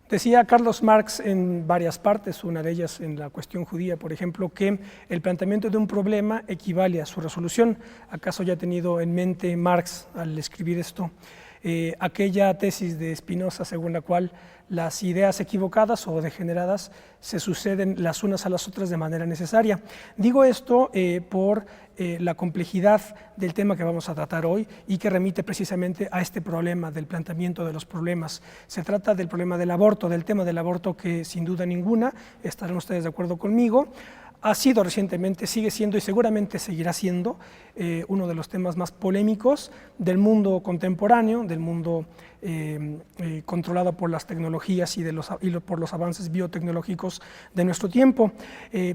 Decía Carlos Marx en varias partes, una de ellas en la cuestión judía, por ejemplo, que el planteamiento de un problema equivale a su resolución. ¿Acaso ya ha tenido en mente Marx al escribir esto aquella tesis de Spinoza según la cual las ideas equivocadas o degeneradas se suceden las unas a las otras de manera necesaria? Digo esto por la complejidad del tema que vamos a tratar hoy y que remite precisamente a este problema del planteamiento de los problemas. Se trata del problema del aborto, del tema del aborto que sin duda ninguna, estarán ustedes de acuerdo conmigo, ha sido recientemente, sigue siendo y seguramente seguirá siendo uno de los temas más polémicos del mundo contemporáneo, del mundo controlado por las tecnologías y por los avances biotecnológicos de nuestro tiempo.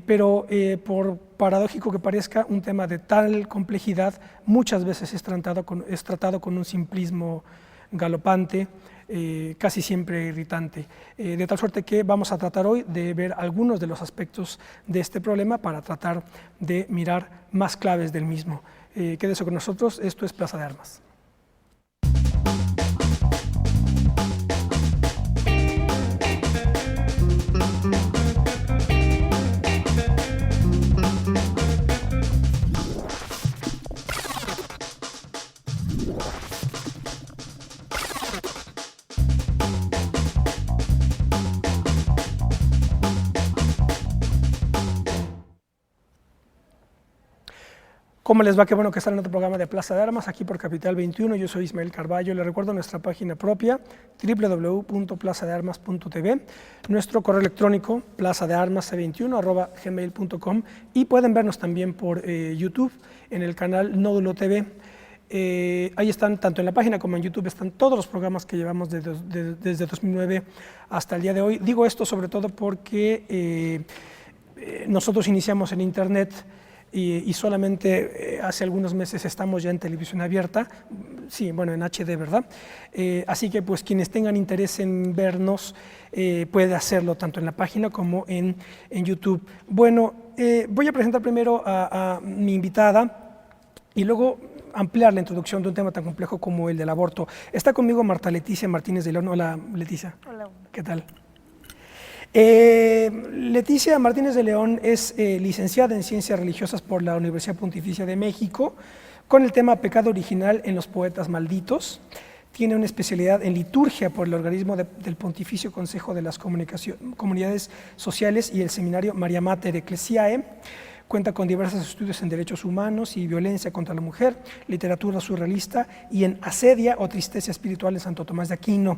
Pero por paradójico que parezca, un tema de tal complejidad muchas veces es tratado con un simplismo galopante, casi siempre irritante, de tal suerte que vamos a tratar hoy de ver algunos de los aspectos de este problema para tratar de mirar más claves del mismo. Quédese con nosotros, esto es Plaza de Armas. ¿Cómo les va? Qué bueno que están en otro programa de Plaza de Armas, aquí por Capital 21. Yo soy Ismael Carballo. Les recuerdo nuestra página propia, www.plazadearmas.tv, nuestro correo electrónico, plazadearmas21@gmail.com, y pueden vernos también por YouTube, en el canal Nódulo TV. Ahí están, tanto en la página como en YouTube, están todos los programas que llevamos desde 2009 hasta el día de hoy. Digo esto sobre todo porque nosotros iniciamos en Internet y solamente hace algunos meses estamos ya en televisión abierta, sí, bueno, en HD, ¿verdad? Así que pues quienes tengan interés en vernos pueden hacerlo tanto en la página como en YouTube. Bueno, voy a presentar primero a mi invitada y luego ampliar la introducción de un tema tan complejo como el del aborto. Está conmigo Marta Leticia Martínez de León. Hola, Leticia. Hola. ¿Qué tal? Leticia Martínez de León es licenciada en Ciencias Religiosas por la Universidad Pontificia de México, con el tema Pecado Original en los Poetas Malditos. Tiene una especialidad en liturgia por el organismo del Pontificio Consejo de las Comunidades Sociales y el seminario Maria Mater Ecclesiae. Cuenta con diversos estudios en derechos humanos y violencia contra la mujer, literatura surrealista y en asedia o tristeza espiritual en Santo Tomás de Aquino.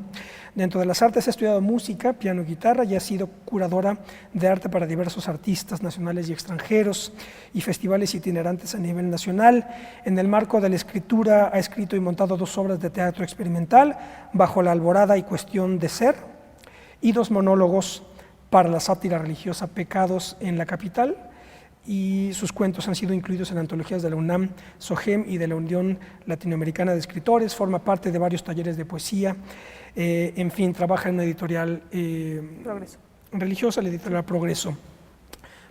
Dentro de las artes ha estudiado música, piano y guitarra y ha sido curadora de arte para diversos artistas nacionales y extranjeros y festivales itinerantes a nivel nacional. En el marco de la escritura ha escrito y montado 2 obras de teatro experimental, Bajo la Alborada y Cuestión de Ser, y 2 monólogos para la sátira religiosa, Pecados en la Capital, y sus cuentos han sido incluidos en antologías de la UNAM, SOGEM y de la Unión Latinoamericana de Escritores. Forma parte de varios talleres de poesía, en fin, trabaja en una editorial religiosa, la editorial Progreso.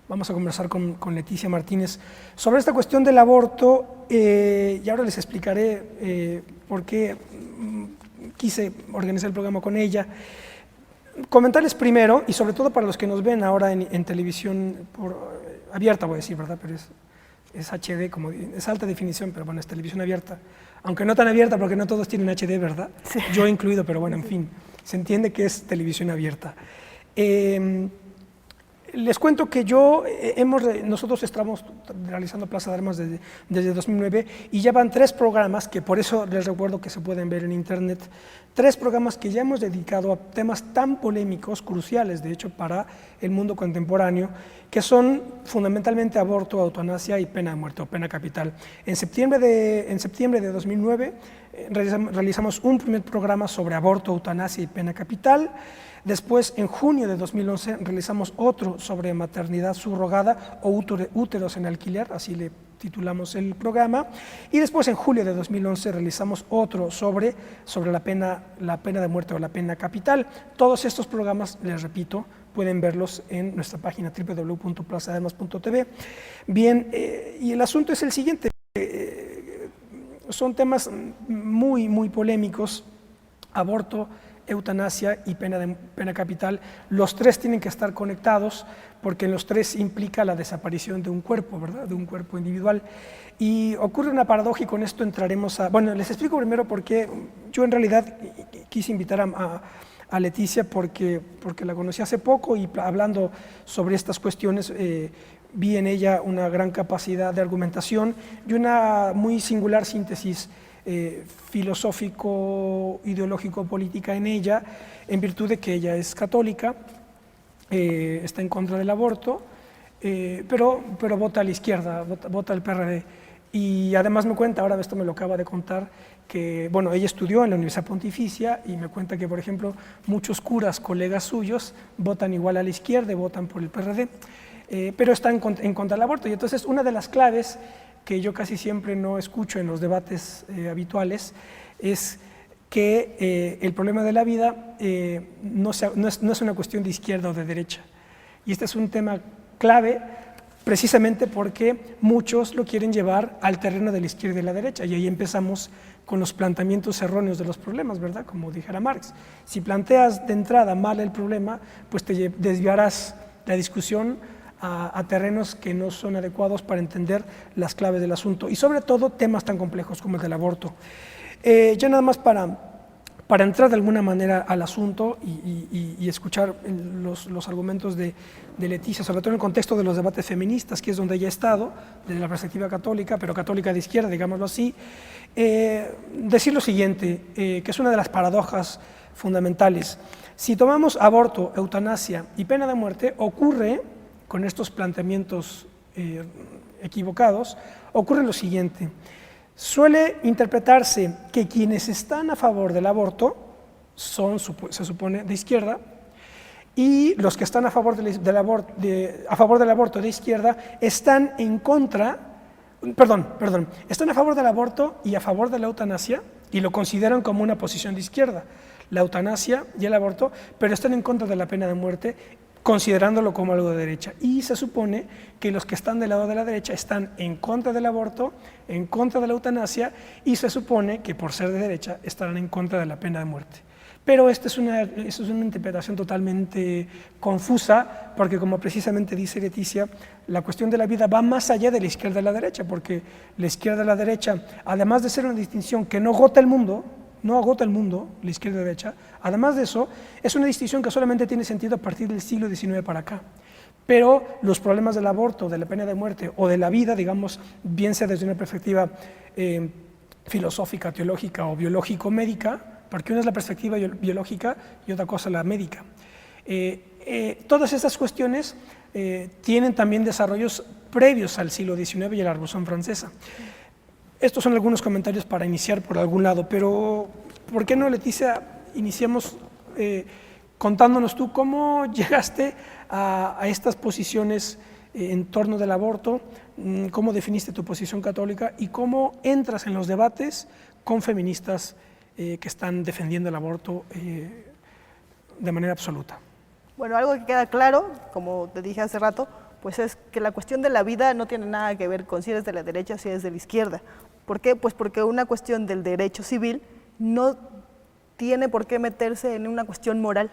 Vamos a conversar con Leticia Martínez sobre esta cuestión del aborto y ahora les explicaré por qué quise organizar el programa con ella. Comentarles primero, y sobre todo para los que nos ven ahora en televisión abierta, voy a decir, ¿verdad? Pero es HD, es alta definición, pero bueno, es televisión abierta. Aunque no tan abierta porque no todos tienen HD, ¿verdad? Sí. Yo incluido, pero bueno, en fin, se entiende que es televisión abierta. Les cuento que nosotros estamos realizando Plaza de Armas desde 2009 y ya van 3 programas, que por eso les recuerdo que se pueden ver en internet, 3 programas que ya hemos dedicado a temas tan polémicos, cruciales de hecho para el mundo contemporáneo, que son fundamentalmente aborto, eutanasia y pena de muerte o pena capital. En septiembre de 2009 realizamos un primer programa sobre aborto, eutanasia y pena capital. Después, en junio de 2011, realizamos otro sobre maternidad subrogada o úteros en alquiler, así le titulamos el programa. Y después, en julio de 2011, realizamos otro sobre la pena de muerte o la pena capital. Todos estos programas, les repito, pueden verlos en nuestra página www.plazadearmas.tv. Bien, y el asunto es el siguiente. Son temas muy, muy polémicos: aborto, eutanasia y pena capital, los tres tienen que estar conectados porque en los tres implica la desaparición de un cuerpo, ¿verdad? De un cuerpo individual. Y ocurre una paradoja y con esto entraremos a... Bueno, les explico primero por qué yo en realidad quise invitar a Leticia porque la conocí hace poco y hablando sobre estas cuestiones vi en ella una gran capacidad de argumentación y una muy singular síntesis filosófico, ideológico, política en ella, en virtud de que ella es católica, está en contra del aborto, pero vota a la izquierda, vota al PRD. Y además me cuenta, ahora esto me lo acaba de contar, que bueno, ella estudió en la Universidad Pontificia y me cuenta que, por ejemplo, muchos curas, colegas suyos, votan igual a la izquierda y votan por el PRD, pero están en contra del aborto. Y entonces una de las claves que yo casi siempre no escucho en los debates habituales es que el problema de la vida no es una cuestión de izquierda o de derecha. Y este es un tema clave precisamente porque muchos lo quieren llevar al terreno de la izquierda y de la derecha, y ahí empezamos con los planteamientos erróneos de los problemas, ¿verdad? Como dijera Marx, si planteas de entrada mal el problema, pues te desviarás la discusión a terrenos que no son adecuados para entender las claves del asunto, y sobre todo temas tan complejos como el del aborto. Ya nada más para entrar de alguna manera al asunto y escuchar los argumentos de Leticia, sobre todo en el contexto de los debates feministas, que es donde ella ha estado, desde la perspectiva católica, pero católica de izquierda, digámoslo así, decir lo siguiente, que es una de las paradojas fundamentales. Si tomamos aborto, eutanasia y pena de muerte, ocurre, con estos planteamientos equivocados, ocurre lo siguiente. Suele interpretarse que quienes están a favor del aborto son, se supone, de izquierda, y los que están a favor del aborto de izquierda están en contra, están a favor del aborto y a favor de la eutanasia y lo consideran como una posición de izquierda, la eutanasia y el aborto, pero están en contra de la pena de muerte, considerándolo como algo de derecha. Y se supone que los que están del lado de la derecha están en contra del aborto, en contra de la eutanasia, y se supone que por ser de derecha estarán en contra de la pena de muerte. Pero esta es una interpretación totalmente confusa, porque como precisamente dice Leticia, la cuestión de la vida va más allá de la izquierda y la derecha, porque la izquierda y la derecha, además de ser una distinción que no agota el mundo, la izquierda y la derecha, además de eso, es una distinción que solamente tiene sentido a partir del siglo XIX para acá. Pero los problemas del aborto, de la pena de muerte o de la vida, digamos, bien sea desde una perspectiva filosófica, teológica o biológico-médica, porque una es la perspectiva biológica y otra cosa la médica. Todas estas cuestiones tienen también desarrollos previos al siglo XIX y a la Revolución Francesa. Estos son algunos comentarios para iniciar por algún lado, pero ¿por qué no, Leticia, iniciamos contándonos tú cómo llegaste a estas posiciones en torno del aborto, cómo definiste tu posición católica y cómo entras en los debates con feministas que están defendiendo el aborto de manera absoluta? Bueno, algo que queda claro, como te dije hace rato, pues es que la cuestión de la vida no tiene nada que ver con si eres de la derecha o si eres de la izquierda. ¿Por qué? Pues porque una cuestión del derecho civil no tiene por qué meterse en una cuestión moral,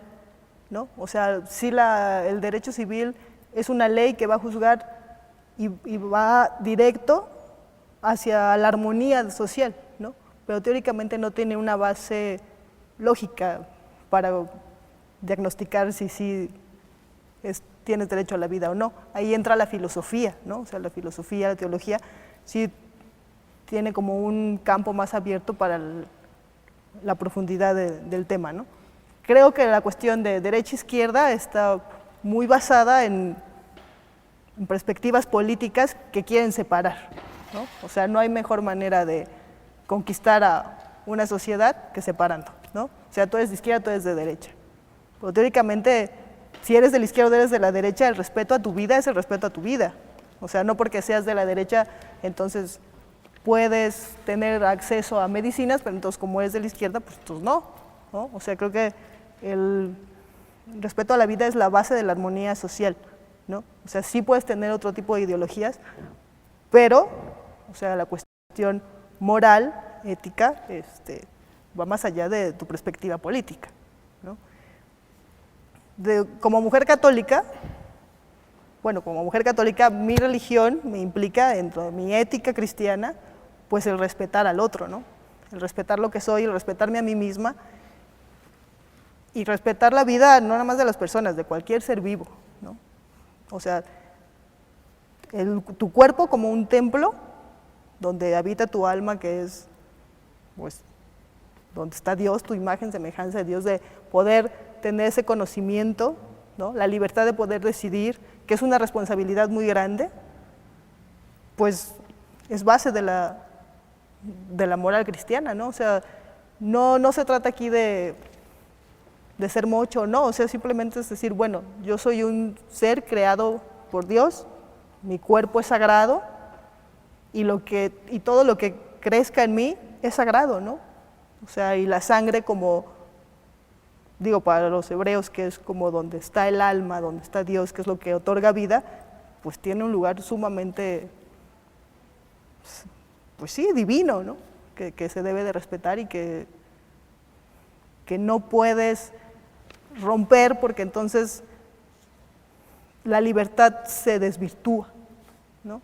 ¿no? O sea, sí el derecho civil es una ley que va a juzgar y va directo hacia la armonía social, ¿no? Pero teóricamente no tiene una base lógica para diagnosticar si tienes derecho a la vida o no. Ahí entra la filosofía, ¿no? O sea, la filosofía, la teología, sí tiene como un campo más abierto para la profundidad del tema, ¿no? Creo que la cuestión de derecha-izquierda está muy basada en perspectivas políticas que quieren separar, ¿no? O sea, no hay mejor manera de conquistar a una sociedad que separando, ¿no? O sea, tú eres de izquierda, tú eres de derecha. Pero teóricamente, si eres de la izquierda o eres de la derecha, el respeto a tu vida es el respeto a tu vida. O sea, no porque seas de la derecha, entonces puedes tener acceso a medicinas, pero entonces como eres de la izquierda, pues entonces no, ¿no? O sea, creo que el respeto a la vida es la base de la armonía social, ¿no? O sea, sí puedes tener otro tipo de ideologías, pero, o sea, la cuestión moral, ética, va más allá de tu perspectiva política. como mujer católica, bueno, como mujer católica, mi religión me implica, dentro de mi ética cristiana, pues el respetar al otro, ¿no? El respetar lo que soy, el respetarme a mí misma y respetar la vida no nada más de las personas, de cualquier ser vivo, ¿no? O sea, tu cuerpo como un templo donde habita tu alma, que es, pues, donde está Dios, tu imagen, semejanza de Dios, de poder tener ese conocimiento, ¿no? La libertad de poder decidir, que es una responsabilidad muy grande, pues es base de la moral cristiana, ¿no? O sea, no se trata aquí de ser mocho, no, o sea, simplemente es decir, bueno, yo soy un ser creado por Dios, mi cuerpo es sagrado y todo lo que crezca en mí es sagrado, ¿no? O sea, y la sangre, como digo para los hebreos, que es como donde está el alma, donde está Dios, que es lo que otorga vida, pues tiene un lugar sumamente, pues sí, divino, ¿no? Que se debe de respetar y que no puedes romper, porque entonces la libertad se desvirtúa, ¿no?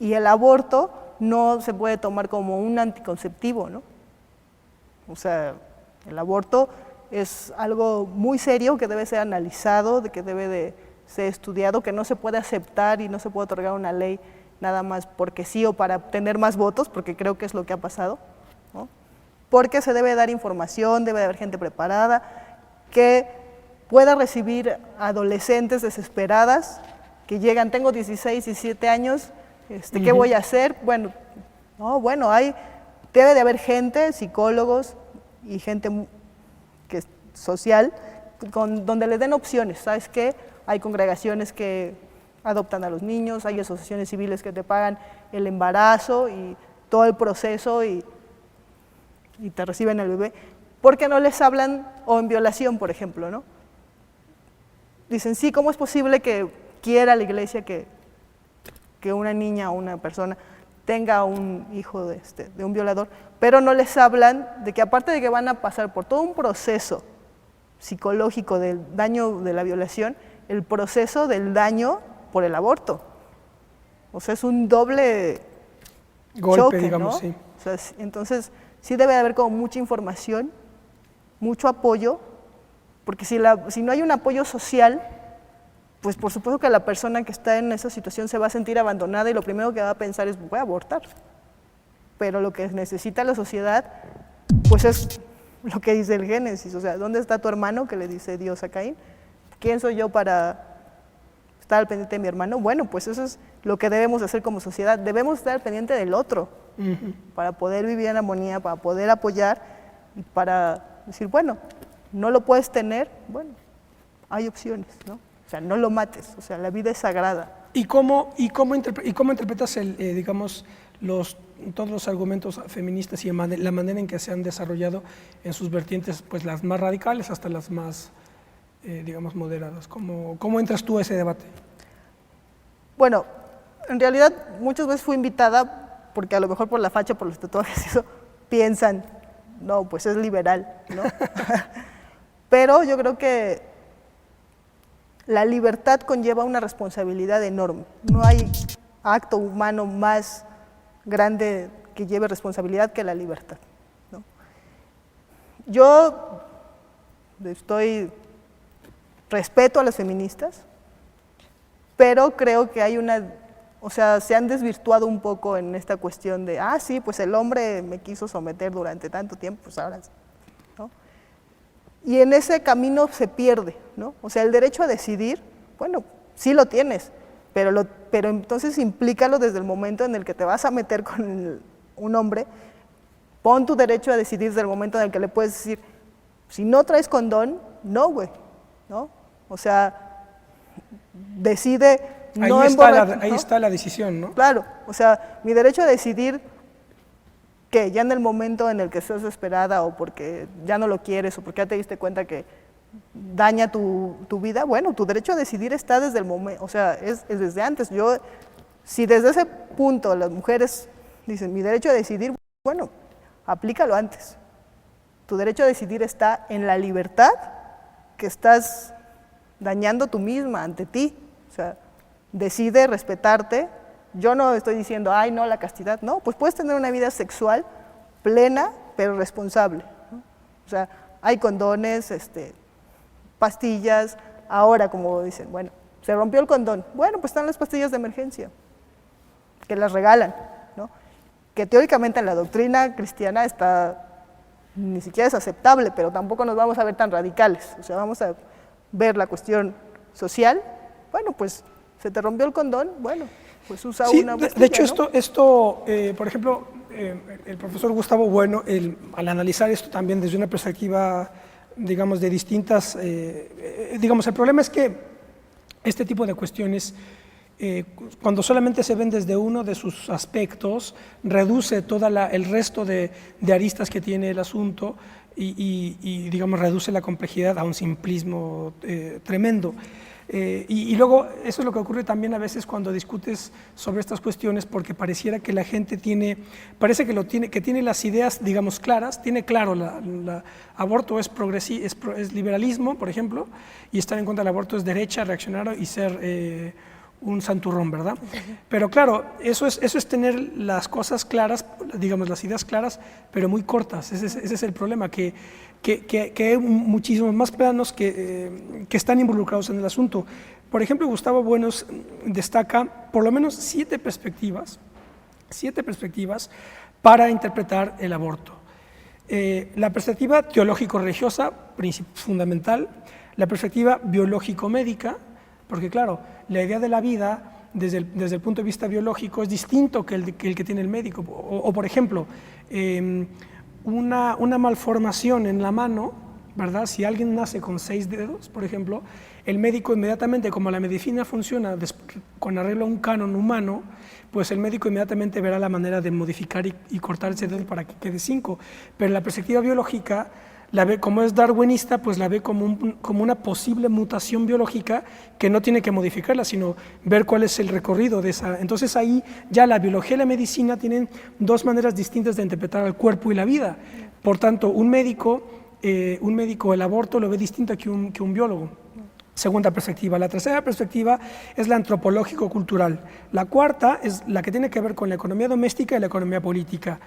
Y el aborto no se puede tomar como un anticonceptivo, ¿no? O sea, el aborto es algo muy serio que debe ser analizado, que debe de ser estudiado, que no se puede aceptar y no se puede otorgar una ley nada más porque sí o para obtener más votos, porque creo que es lo que ha pasado, ¿no? Porque se debe dar información, debe de haber gente preparada que pueda recibir adolescentes desesperadas que llegan, tengo 16, 17 años, ¿qué voy a hacer? Bueno, debe de haber gente, psicólogos y gente social, donde les den opciones. ¿Sabes qué? Hay congregaciones que adoptan a los niños, hay asociaciones civiles que te pagan el embarazo y todo el proceso y te reciben el bebé. ¿Por qué no les hablan, o en violación, por ejemplo, ¿no? Dicen, sí, ¿cómo es posible que quiera la iglesia que una niña o una persona tenga un hijo de un violador? Pero no les hablan de que aparte de que van a pasar por todo un proceso psicológico del daño de la violación, el proceso del daño por el aborto. O sea, es un doble golpe, choque, digamos, ¿no? sí. O sea, entonces, sí debe de haber como mucha información, mucho apoyo, porque si no hay un apoyo social, pues por supuesto que la persona que está en esa situación se va a sentir abandonada y lo primero que va a pensar es, voy a abortar. Pero lo que necesita la sociedad, pues es lo que dice el Génesis, o sea, ¿dónde está tu hermano? Que le dice Dios a Caín. ¿Quién soy yo para estar al pendiente de mi hermano? Bueno, pues eso es lo que debemos hacer como sociedad, debemos estar al pendiente del otro, para poder vivir en armonía, para poder apoyar y para decir, bueno, no lo puedes tener, bueno, hay opciones, ¿no? O sea, no lo mates, o sea, la vida es sagrada. ¿Y cómo interpretas digamos, todos los argumentos feministas y la manera en que se han desarrollado en sus vertientes, pues las más radicales hasta las más, digamos, moderadas? ¿Cómo entras tú a ese debate? Bueno, en realidad muchas veces fui invitada, porque a lo mejor por la facha, por los tatuajes, eso, piensan, no, pues es liberal, ¿no? Pero yo creo que la libertad conlleva una responsabilidad enorme. No hay acto humano más grande que lleve responsabilidad que la libertad, ¿no? Yo respeto a las feministas, pero creo que se han desvirtuado un poco en esta cuestión de, sí, pues el hombre me quiso someter durante tanto tiempo, pues ahora sí, ¿no? Y en ese camino se pierde, ¿no? O sea, el derecho a decidir, bueno, sí lo tienes, pero entonces implícalo desde el momento en el que te vas a meter con un hombre, pon tu derecho a decidir desde el momento en el que le puedes decir, si no traes condón, no, güey, ¿no? O sea, decide no emborracharte. Ahí está la decisión, ¿no? Claro, o sea, mi derecho a decidir que ya en el momento en el que estás desesperada o porque ya no lo quieres o porque ya te diste cuenta que daña tu vida, bueno, tu derecho a decidir está desde el momento, o sea, es desde antes. Si desde ese punto las mujeres dicen, mi derecho a decidir, bueno, aplícalo antes. Tu derecho a decidir está en la libertad que estás dañando tú misma ante ti. O sea, decide respetarte. Yo no estoy diciendo, ay, no, la castidad. No, pues puedes tener una vida sexual plena, pero responsable, ¿no? O sea, hay condones, pastillas. Ahora, como dicen, bueno, se rompió el condón. Bueno, pues están las pastillas de emergencia, que las regalan, ¿no? Que teóricamente en la doctrina cristiana ni siquiera es aceptable, pero tampoco nos vamos a ver tan radicales. O sea, vamos a ver la cuestión social. Bueno, pues se te rompió el condón, bueno, pues usa Sí, una pastilla, de hecho, ¿no? por ejemplo, el profesor Gustavo Bueno, al analizar esto también desde una perspectiva, digamos, de distintas, digamos, el problema es que este tipo de cuestiones, cuando solamente se ven desde uno de sus aspectos, reduce el resto de aristas que tiene el asunto y, digamos, reduce la complejidad a un simplismo tremendo. Y luego, eso es lo que ocurre también a veces cuando discutes sobre estas cuestiones, porque pareciera que la gente que tiene las ideas, digamos, claras, tiene claro, aborto es liberalismo, por ejemplo, y estar en contra del aborto es derecha, reaccionario y ser un santurrón, ¿verdad? Pero claro, eso es tener las cosas claras, digamos, las ideas claras, pero muy cortas. Ese es el problema, que hay muchísimos más planos que están involucrados en el asunto. Por ejemplo, Gustavo Buenos destaca por lo menos 7 perspectivas para interpretar el aborto. La perspectiva teológico-religiosa, fundamental, la perspectiva biológico-médica, porque claro, la idea de la vida desde el punto de vista biológico es distinto que el que tiene el médico. O por ejemplo, una malformación en la mano, ¿verdad? Si alguien nace con 6 dedos, por ejemplo, el médico inmediatamente, como la medicina funciona con arreglo a un canon humano, pues el médico inmediatamente verá la manera de modificar y cortar ese dedo para que quede 5. Pero la perspectiva biológica la ve, como es darwinista, pues la ve como una posible mutación biológica que no tiene que modificarla, sino ver cuál es el recorrido de esa. Entonces ahí ya la biología y la medicina tienen 2 maneras distintas de interpretar el cuerpo y la vida. Por tanto, un médico el aborto lo ve distinto que un biólogo. Segunda perspectiva. La tercera perspectiva es la antropológico-cultural. La cuarta es la que tiene que ver con la economía doméstica y la economía política.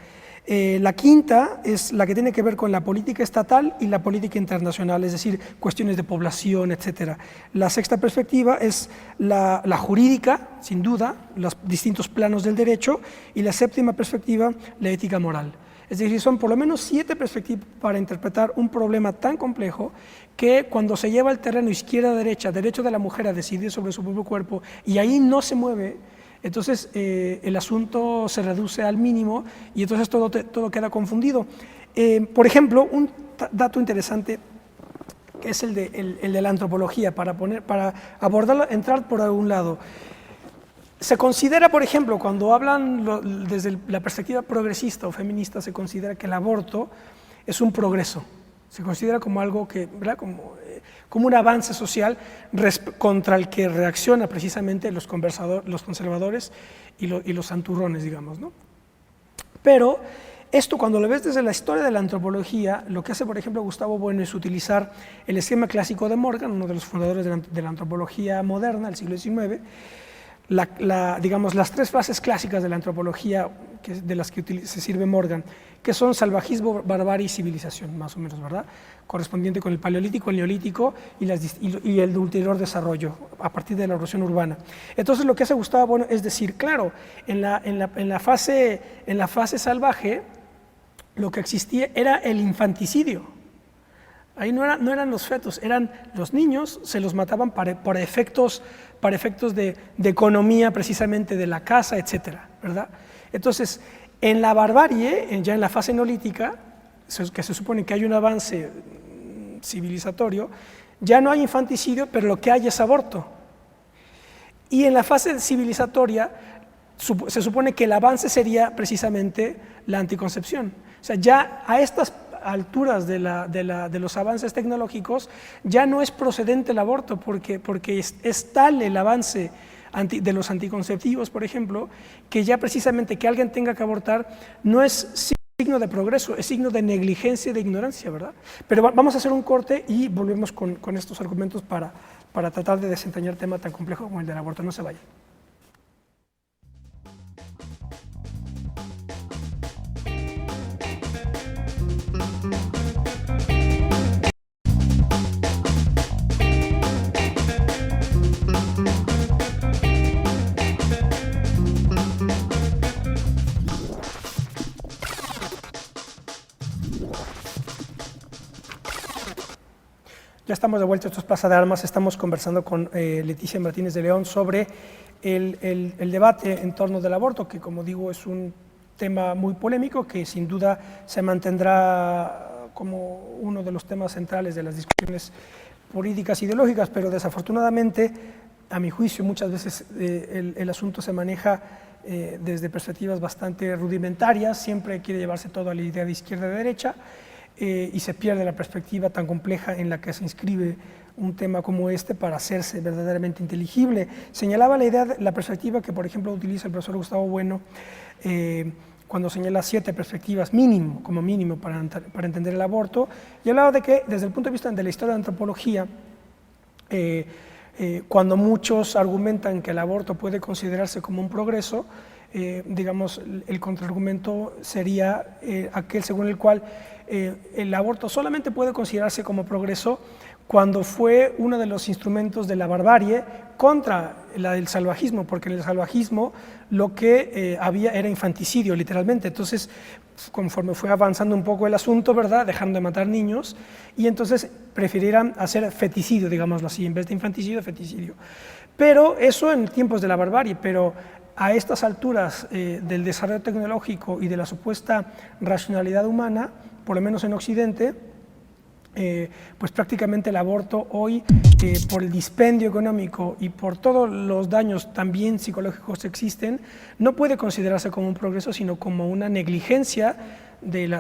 La quinta es la que tiene que ver con la política estatal y la política internacional, es decir, cuestiones de población, etc. La sexta perspectiva es la jurídica, sin duda, los distintos planos del derecho, y la séptima perspectiva, la ética moral. Es decir, son por lo menos 7 perspectivas para interpretar un problema tan complejo que cuando se lleva al terreno izquierda-derecha, derecho de la mujer a decidir sobre su propio cuerpo, y ahí no se mueve, entonces el asunto se reduce al mínimo y entonces todo queda confundido. Por ejemplo, un dato interesante que es el de la antropología, para abordarlo, entrar por algún lado. Se considera, por ejemplo, cuando hablan desde la perspectiva progresista o feminista, se considera que el aborto es un progreso. Se considera como algo que, ¿verdad? Como un avance social contra el que reacciona precisamente los conservadores y los santurrones, digamos, ¿no? Pero esto, cuando lo ves desde la historia de la antropología, lo que hace, por ejemplo, Gustavo Bueno es utilizar el esquema clásico de Morgan, uno de los fundadores de la antropología moderna del siglo XIX, digamos, las 3 fases clásicas de la antropología de las que se sirve Morgan, que son salvajismo, barbarie y civilización, más o menos, ¿verdad? Correspondiente con el paleolítico, el neolítico y el ulterior desarrollo a partir de la erosión urbana. Entonces lo que hace Gustavo Bueno es decir, claro, en la fase salvaje lo que existía era el infanticidio. Ahí no eran los fetos, eran los niños, se los mataban para efectos de economía precisamente de la casa, etcétera, ¿verdad? Entonces, en la barbarie, ya en la fase neolítica, que se supone que hay un avance civilizatorio, ya no hay infanticidio, pero lo que hay es aborto. Y en la fase civilizatoria se supone que el avance sería precisamente la anticoncepción. O sea, ya a estas alturas de los avances tecnológicos ya no es procedente el aborto porque es tal el avance de los anticonceptivos, por ejemplo, que ya precisamente que alguien tenga que abortar no es signo de progreso, es signo de negligencia y de ignorancia, ¿verdad? Pero vamos a hacer un corte y volvemos con estos argumentos para para tratar de desentrañar tema tan complejo como el del aborto. No se vayan. Ya estamos de vuelta, esto es Plaza de Armas, estamos conversando con Leticia Martínez de León sobre el debate en torno del aborto, que como digo es un tema muy polémico, que sin duda se mantendrá como uno de los temas centrales de las discusiones políticas e ideológicas, pero desafortunadamente, a mi juicio, muchas veces el asunto se maneja desde perspectivas bastante rudimentarias, siempre quiere llevarse todo a la idea de izquierda y derecha, y se pierde la perspectiva tan compleja en la que se inscribe un tema como este para hacerse verdaderamente inteligible. Señalaba la perspectiva que, por ejemplo, utiliza el profesor Gustavo Bueno cuando señala 7 perspectivas mínimo, como mínimo para entender el aborto, y hablaba de que desde el punto de vista de la historia de la antropología, cuando muchos argumentan que el aborto puede considerarse como un progreso, digamos, el contraargumento sería aquel según el cual el aborto solamente puede considerarse como progreso cuando fue uno de los instrumentos de la barbarie contra la del salvajismo, porque en el salvajismo lo que había era infanticidio, literalmente. Entonces, conforme fue avanzando un poco el asunto, ¿verdad?, dejando de matar niños, y entonces prefirieran hacer feticidio, digámoslo así, en vez de infanticidio, feticidio. Pero eso en tiempos de la barbarie, pero a estas alturas del desarrollo tecnológico y de la supuesta racionalidad humana, por lo menos en Occidente, pues prácticamente el aborto hoy, por el dispendio económico y por todos los daños también psicológicos que existen, no puede considerarse como un progreso, sino como una negligencia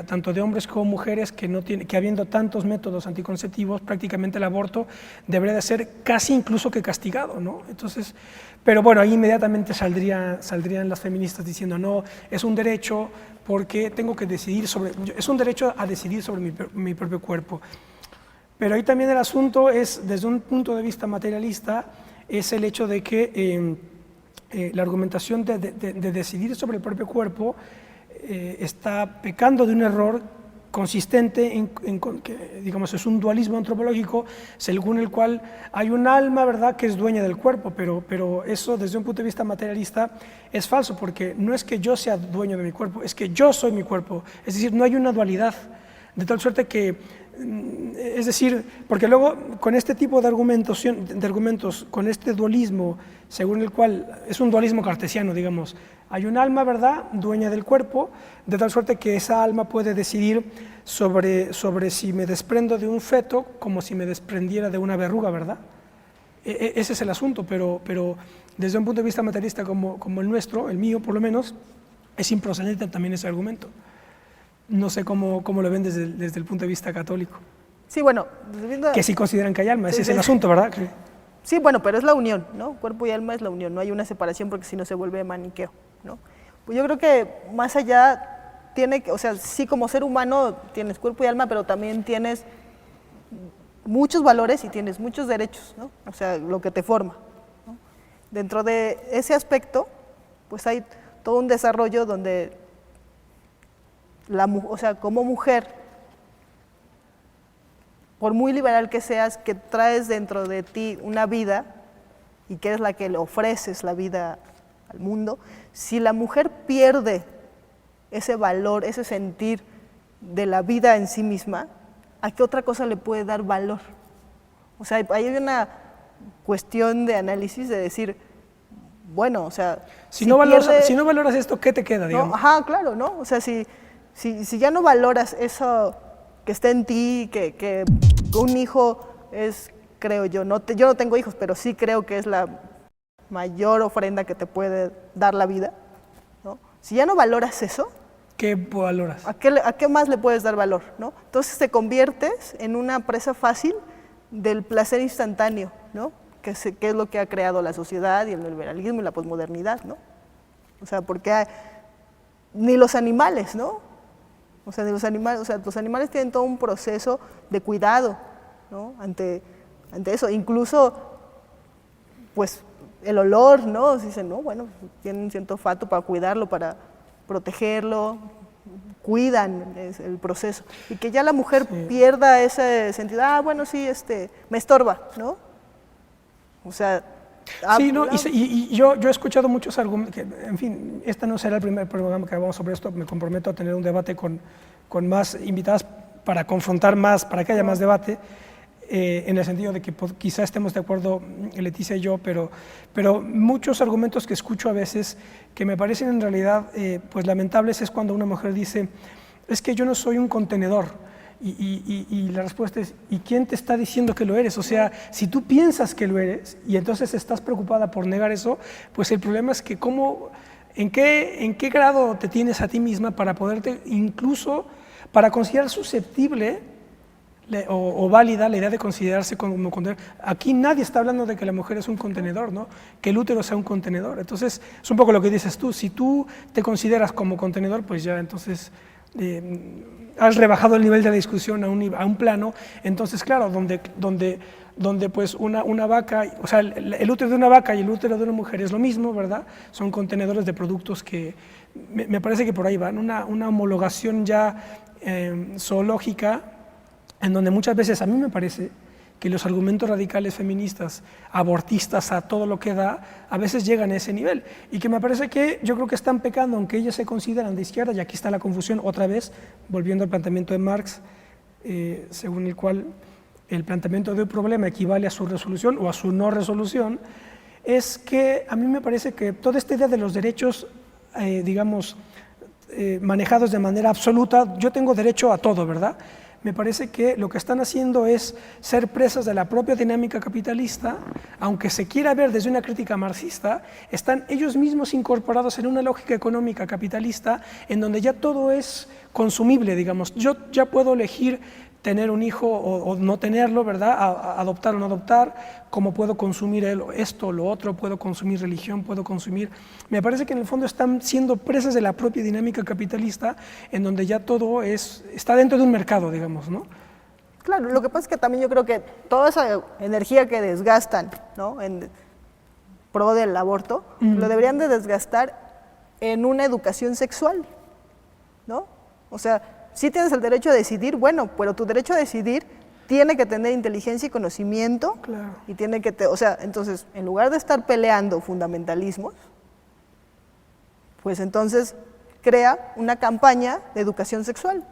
tanto de hombres como mujeres, que habiendo tantos métodos anticonceptivos, prácticamente el aborto debería de ser casi incluso que castigado, ¿no? Entonces, pero bueno, ahí inmediatamente saldrían las feministas diciendo, no, es un derecho porque tengo que decidir es un derecho a decidir sobre mi propio cuerpo. Pero ahí también el asunto es, desde un punto de vista materialista, es el hecho de que la argumentación de decidir sobre el propio cuerpo está pecando de un error consistente en que, digamos, es un dualismo antropológico según el cual hay un alma, ¿verdad?, que es dueña del cuerpo, pero eso desde un punto de vista materialista es falso, porque no es que yo sea dueño de mi cuerpo, es que yo soy mi cuerpo, es decir, no hay una dualidad, de tal suerte que, es decir, porque luego con este tipo de argumentos, con este dualismo, según el cual es un dualismo cartesiano, digamos, hay un alma, ¿verdad?, dueña del cuerpo, de tal suerte que esa alma puede decidir sobre si me desprendo de un feto como si me desprendiera de una verruga, ¿verdad? Ese es el asunto, pero desde un punto de vista materialista como el nuestro, el mío por lo menos, es improcedente también ese argumento. No sé cómo lo ven desde el punto de vista católico. Sí, bueno. Que sí consideran que hay alma, ese es el asunto, ¿verdad? Sí, bueno, pero es la unión, ¿no? Cuerpo y alma es la unión, no hay una separación porque si no se vuelve maniqueo, ¿no? Pues yo creo que más allá o sea, sí, como ser humano tienes cuerpo y alma, pero también tienes muchos valores y tienes muchos derechos, ¿no? O sea, lo que te forma, ¿no? Dentro de ese aspecto, pues hay todo un desarrollo donde o sea, como mujer, por muy liberal que seas, que traes dentro de ti una vida y que eres la que le ofreces la vida al mundo, si la mujer pierde ese valor, ese sentir de la vida en sí misma, ¿a qué otra cosa le puede dar valor? O sea, hay una cuestión de análisis de decir, bueno, o sea, si no valoras esto, ¿qué te queda, digamos? No, ajá, claro, ¿no? O sea, si ya no valoras eso que está en ti, que un hijo es, creo yo no tengo hijos, pero sí creo que es la mayor ofrenda que te puede dar la vida, ¿no? Si ya no valoras eso, ¿qué valoras? ¿A qué más le puedes dar valor, ¿no? Entonces te conviertes en una presa fácil del placer instantáneo, ¿no? Que es lo que ha creado la sociedad y el liberalismo y la posmodernidad, ¿no? O sea, porque ni los animales, ¿no? O sea, los animales tienen todo un proceso de cuidado, ¿no? Ante eso. Incluso pues el olor, ¿no? Dicen, no, bueno, tienen cierto olfato para cuidarlo, para protegerlo, cuidan el proceso. Y que ya la mujer pierda ese sentido, bueno, sí, me estorba, ¿no? O sea... Sí, no, y yo he escuchado muchos argumentos, en fin, este no será el primer programa que hagamos sobre esto, me comprometo a tener un debate con más invitadas para confrontar más, para que haya más debate, en el sentido de que quizá estemos de acuerdo Leticia y yo, pero muchos argumentos que escucho a veces que me parecen en realidad pues lamentables es cuando una mujer dice, es que yo no soy un contenedor. Y la respuesta es, ¿y quién te está diciendo que lo eres? O sea, si tú piensas que lo eres y entonces estás preocupada por negar eso, pues el problema es que ¿en qué grado te tienes a ti misma para poderte, incluso para considerar susceptible o válida la idea de considerarse como contenedor? Aquí nadie está hablando de que la mujer es un contenedor, ¿no? Que el útero sea un contenedor. Entonces, es un poco lo que dices tú. Si tú te consideras como contenedor, pues ya entonces... has rebajado el nivel de la discusión a un plano, entonces claro, donde pues una vaca, o sea, el útero de una vaca y el útero de una mujer es lo mismo, ¿verdad? Son contenedores de productos que me parece que por ahí van, una homologación ya zoológica, en donde muchas veces a mí me parece que los argumentos radicales feministas, abortistas a todo lo que da, a veces llegan a ese nivel. Y que me parece que yo creo que están pecando, aunque ellas se consideran de izquierda, y aquí está la confusión otra vez, volviendo al planteamiento de Marx, según el cual el planteamiento de un problema equivale a su resolución o a su no resolución, es que a mí me parece que toda esta idea de los derechos, digamos, manejados de manera absoluta, yo tengo derecho a todo, ¿verdad? Me parece que lo que están haciendo es ser presas de la propia dinámica capitalista, aunque se quiera ver desde una crítica marxista, están ellos mismos incorporados en una lógica económica capitalista en donde ya todo es consumible, digamos. Yo ya puedo elegir tener un hijo o no tenerlo, ¿verdad? Adoptar o no adoptar, cómo puedo consumir esto o lo otro, puedo consumir religión, puedo consumir... Me parece que en el fondo están siendo presas de la propia dinámica capitalista en donde ya todo está dentro de un mercado, digamos, ¿no? Claro, lo que pasa es que también yo creo que toda esa energía que desgastan, ¿no? En pro del aborto, lo deberían de desgastar en una educación sexual, ¿no? O sea, sí tienes el derecho a decidir, bueno, pero tu derecho a decidir tiene que tener inteligencia y conocimiento, claro. Y tiene que, o sea, entonces, en lugar de estar peleando fundamentalismos, pues entonces crea una campaña de educación sexual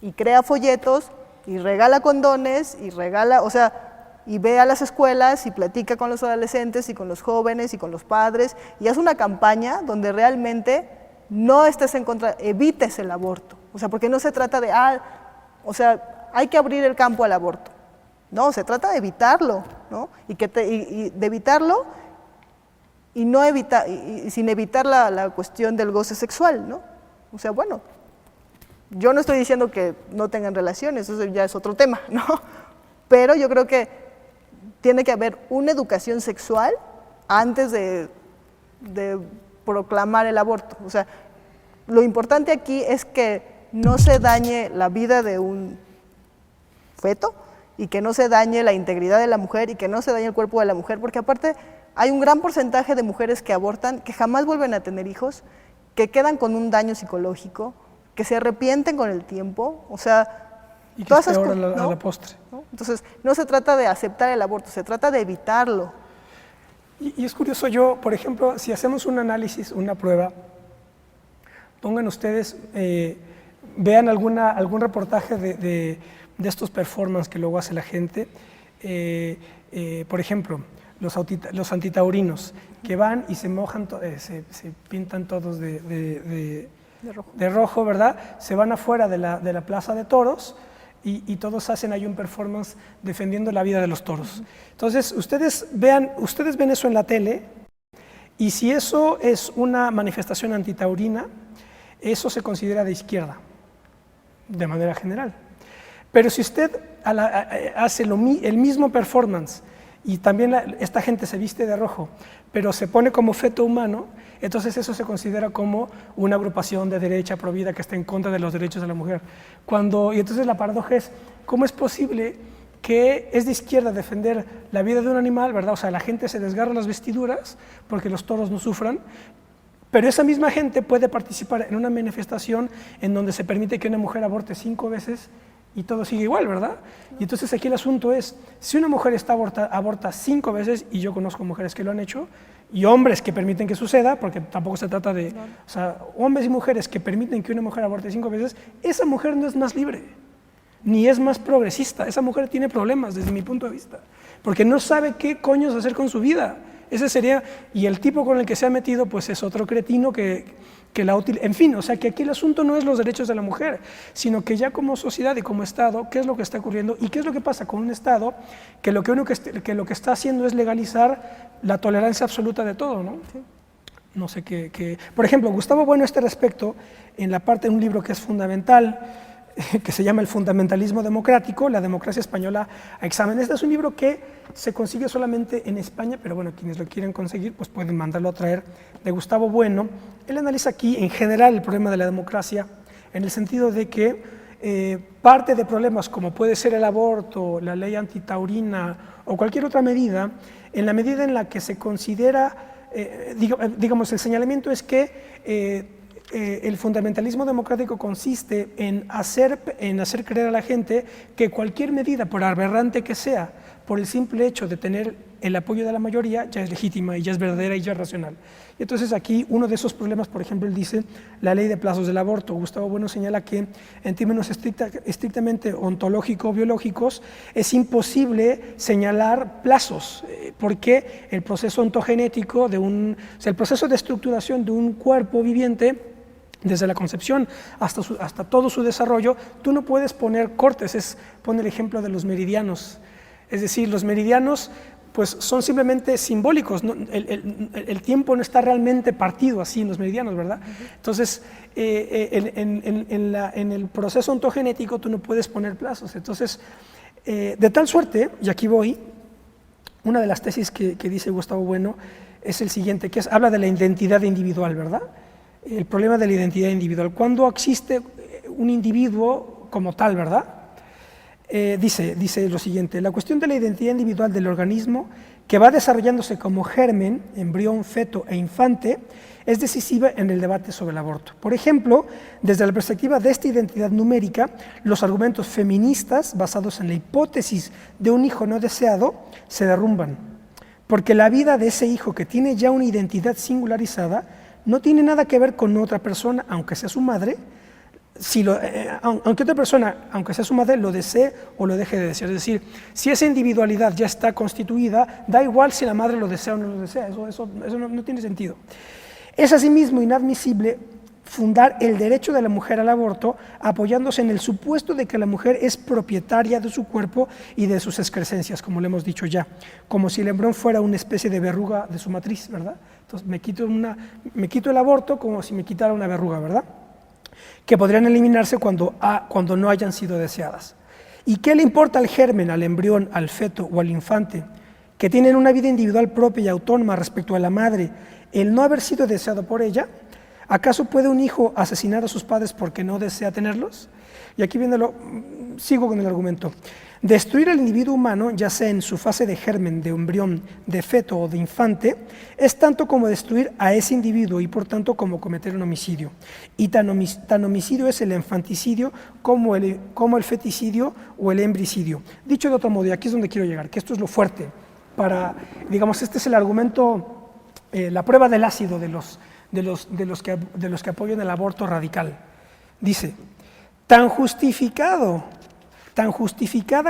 y crea folletos y regala condones y regala, o sea, y ve a las escuelas y platica con los adolescentes y con los jóvenes y con los padres y haz una campaña donde realmente no estés en contra, evites el aborto. O sea, porque no se trata de, o sea, hay que abrir el campo al aborto. No, se trata de evitarlo, ¿no? Y de evitarlo y no evitar, y sin evitar la cuestión del goce sexual, ¿no? O sea, bueno, yo no estoy diciendo que no tengan relaciones, eso ya es otro tema, ¿no? Pero yo creo que tiene que haber una educación sexual antes de proclamar el aborto. O sea, lo importante aquí es que no se dañe la vida de un feto y que no se dañe la integridad de la mujer y que no se dañe el cuerpo de la mujer, porque aparte hay un gran porcentaje de mujeres que abortan, que jamás vuelven a tener hijos, que quedan con un daño psicológico, que se arrepienten con el tiempo, o sea, y que todas es esas peor cosas, a la postre. ¿no? Entonces, no se trata de aceptar el aborto, se trata de evitarlo. Y es curioso, por ejemplo, si hacemos un análisis, una prueba, pongan ustedes, vean algún reportaje de estos performances que luego hace la gente, por ejemplo, los antitaurinos, que van y se mojan, se pintan todos de rojo, ¿verdad? Se van afuera de la plaza de toros y todos hacen ahí un performance defendiendo la vida de los toros. Entonces, ustedes ven eso en la tele y si eso es una manifestación antitaurina, eso se considera de izquierda, de manera general. Pero si usted hace el mismo performance y también esta gente se viste de rojo, pero se pone como feto humano, entonces eso se considera como una agrupación de derecha provida que está en contra de los derechos de la mujer. Y entonces la paradoja es, ¿cómo es posible que es de izquierda defender la vida de un animal, ¿verdad? O sea, la gente se desgarra las vestiduras porque los toros no sufran, pero esa misma gente puede participar en una manifestación en donde se permite que una mujer aborte 5 veces y todo sigue igual, ¿verdad? Y entonces aquí el asunto es, si una mujer aborta 5 veces, y yo conozco mujeres que lo han hecho, y hombres que permiten que suceda, porque tampoco se trata de, o sea, hombres y mujeres que permiten que una mujer aborte 5 veces, esa mujer no es más libre, ni es más progresista, esa mujer tiene problemas desde mi punto de vista, porque no sabe qué coños hacer con su vida. Ese sería, y el tipo con el que se ha metido pues es otro cretino que la utiliza, en fin, o sea que aquí el asunto no es los derechos de la mujer, sino que ya como sociedad y como Estado, ¿qué es lo que está ocurriendo? ¿Y qué es lo que pasa con un Estado que lo que está haciendo es legalizar la tolerancia absoluta de todo, ¿no? Sí. No sé qué. Por ejemplo, Gustavo Bueno a este respecto, en la parte de un libro que es fundamental, que se llama El fundamentalismo democrático, la democracia española a examen. Este es un libro que se consigue solamente en España, pero bueno, quienes lo quieren conseguir pues pueden mandarlo a traer, de Gustavo Bueno. Él analiza aquí en general el problema de la democracia en el sentido de que parte de problemas como puede ser el aborto, la ley antitaurina o cualquier otra medida, en la medida en la que se considera, digamos, el señalamiento es que el fundamentalismo democrático consiste en hacer creer a la gente que cualquier medida, por aberrante que sea, por el simple hecho de tener el apoyo de la mayoría, ya es legítima y ya es verdadera y ya es racional. Y entonces aquí uno de esos problemas, por ejemplo, él dice la ley de plazos del aborto. Gustavo Bueno señala que en términos estrictamente ontológico-biológicos es imposible señalar plazos, porque el proceso ontogenético o sea, el proceso de estructuración de un cuerpo viviente, desde la concepción hasta todo su desarrollo, tú no puedes poner cortes. Pone el ejemplo de los meridianos. Es decir, los meridianos pues, son simplemente simbólicos, ¿no? El tiempo no está realmente partido así en los meridianos, ¿verdad? Entonces, en el proceso ontogenético tú no puedes poner plazos. Entonces, de tal suerte, y aquí voy, una de las tesis que dice Gustavo Bueno es el siguiente, que habla de la identidad individual, ¿verdad? El problema de la identidad individual. ¿Cuándo existe un individuo como tal, verdad? Dice lo siguiente: la cuestión de la identidad individual del organismo, que va desarrollándose como germen, embrión, feto e infante, es decisiva en el debate sobre el aborto. Por ejemplo, desde la perspectiva de esta identidad numérica, los argumentos feministas basados en la hipótesis de un hijo no deseado se derrumban, porque la vida de ese hijo que tiene ya una identidad singularizada no tiene nada que ver con otra persona, aunque sea su madre, aunque otra persona, aunque sea su madre, lo desee o lo deje de desear. Es decir, si esa individualidad ya está constituida, da igual si la madre lo desea o no lo desea, eso no tiene sentido. Es asimismo inadmisible fundar el derecho de la mujer al aborto apoyándose en el supuesto de que la mujer es propietaria de su cuerpo y de sus excrescencias, como le hemos dicho ya, como si el embrión fuera una especie de verruga de su matriz, ¿verdad? Entonces me quito el aborto como si me quitara una verruga, ¿verdad? Que podrían eliminarse cuando no hayan sido deseadas. ¿Y qué le importa al germen, al embrión, al feto o al infante, que tienen una vida individual propia y autónoma respecto a la madre, el no haber sido deseado por ella? ¿Acaso puede un hijo asesinar a sus padres porque no desea tenerlos? Y aquí sigo con el argumento. Destruir al individuo humano, ya sea en su fase de germen, de embrión, de feto o de infante, es tanto como destruir a ese individuo y por tanto como cometer un homicidio. Y tan homicidio es el infanticidio como el feticidio o el embricidio. Dicho de otro modo, y aquí es donde quiero llegar, que esto es lo fuerte, digamos, este es el argumento, la prueba del ácido de los que apoyan el aborto radical. Dice, tan justificada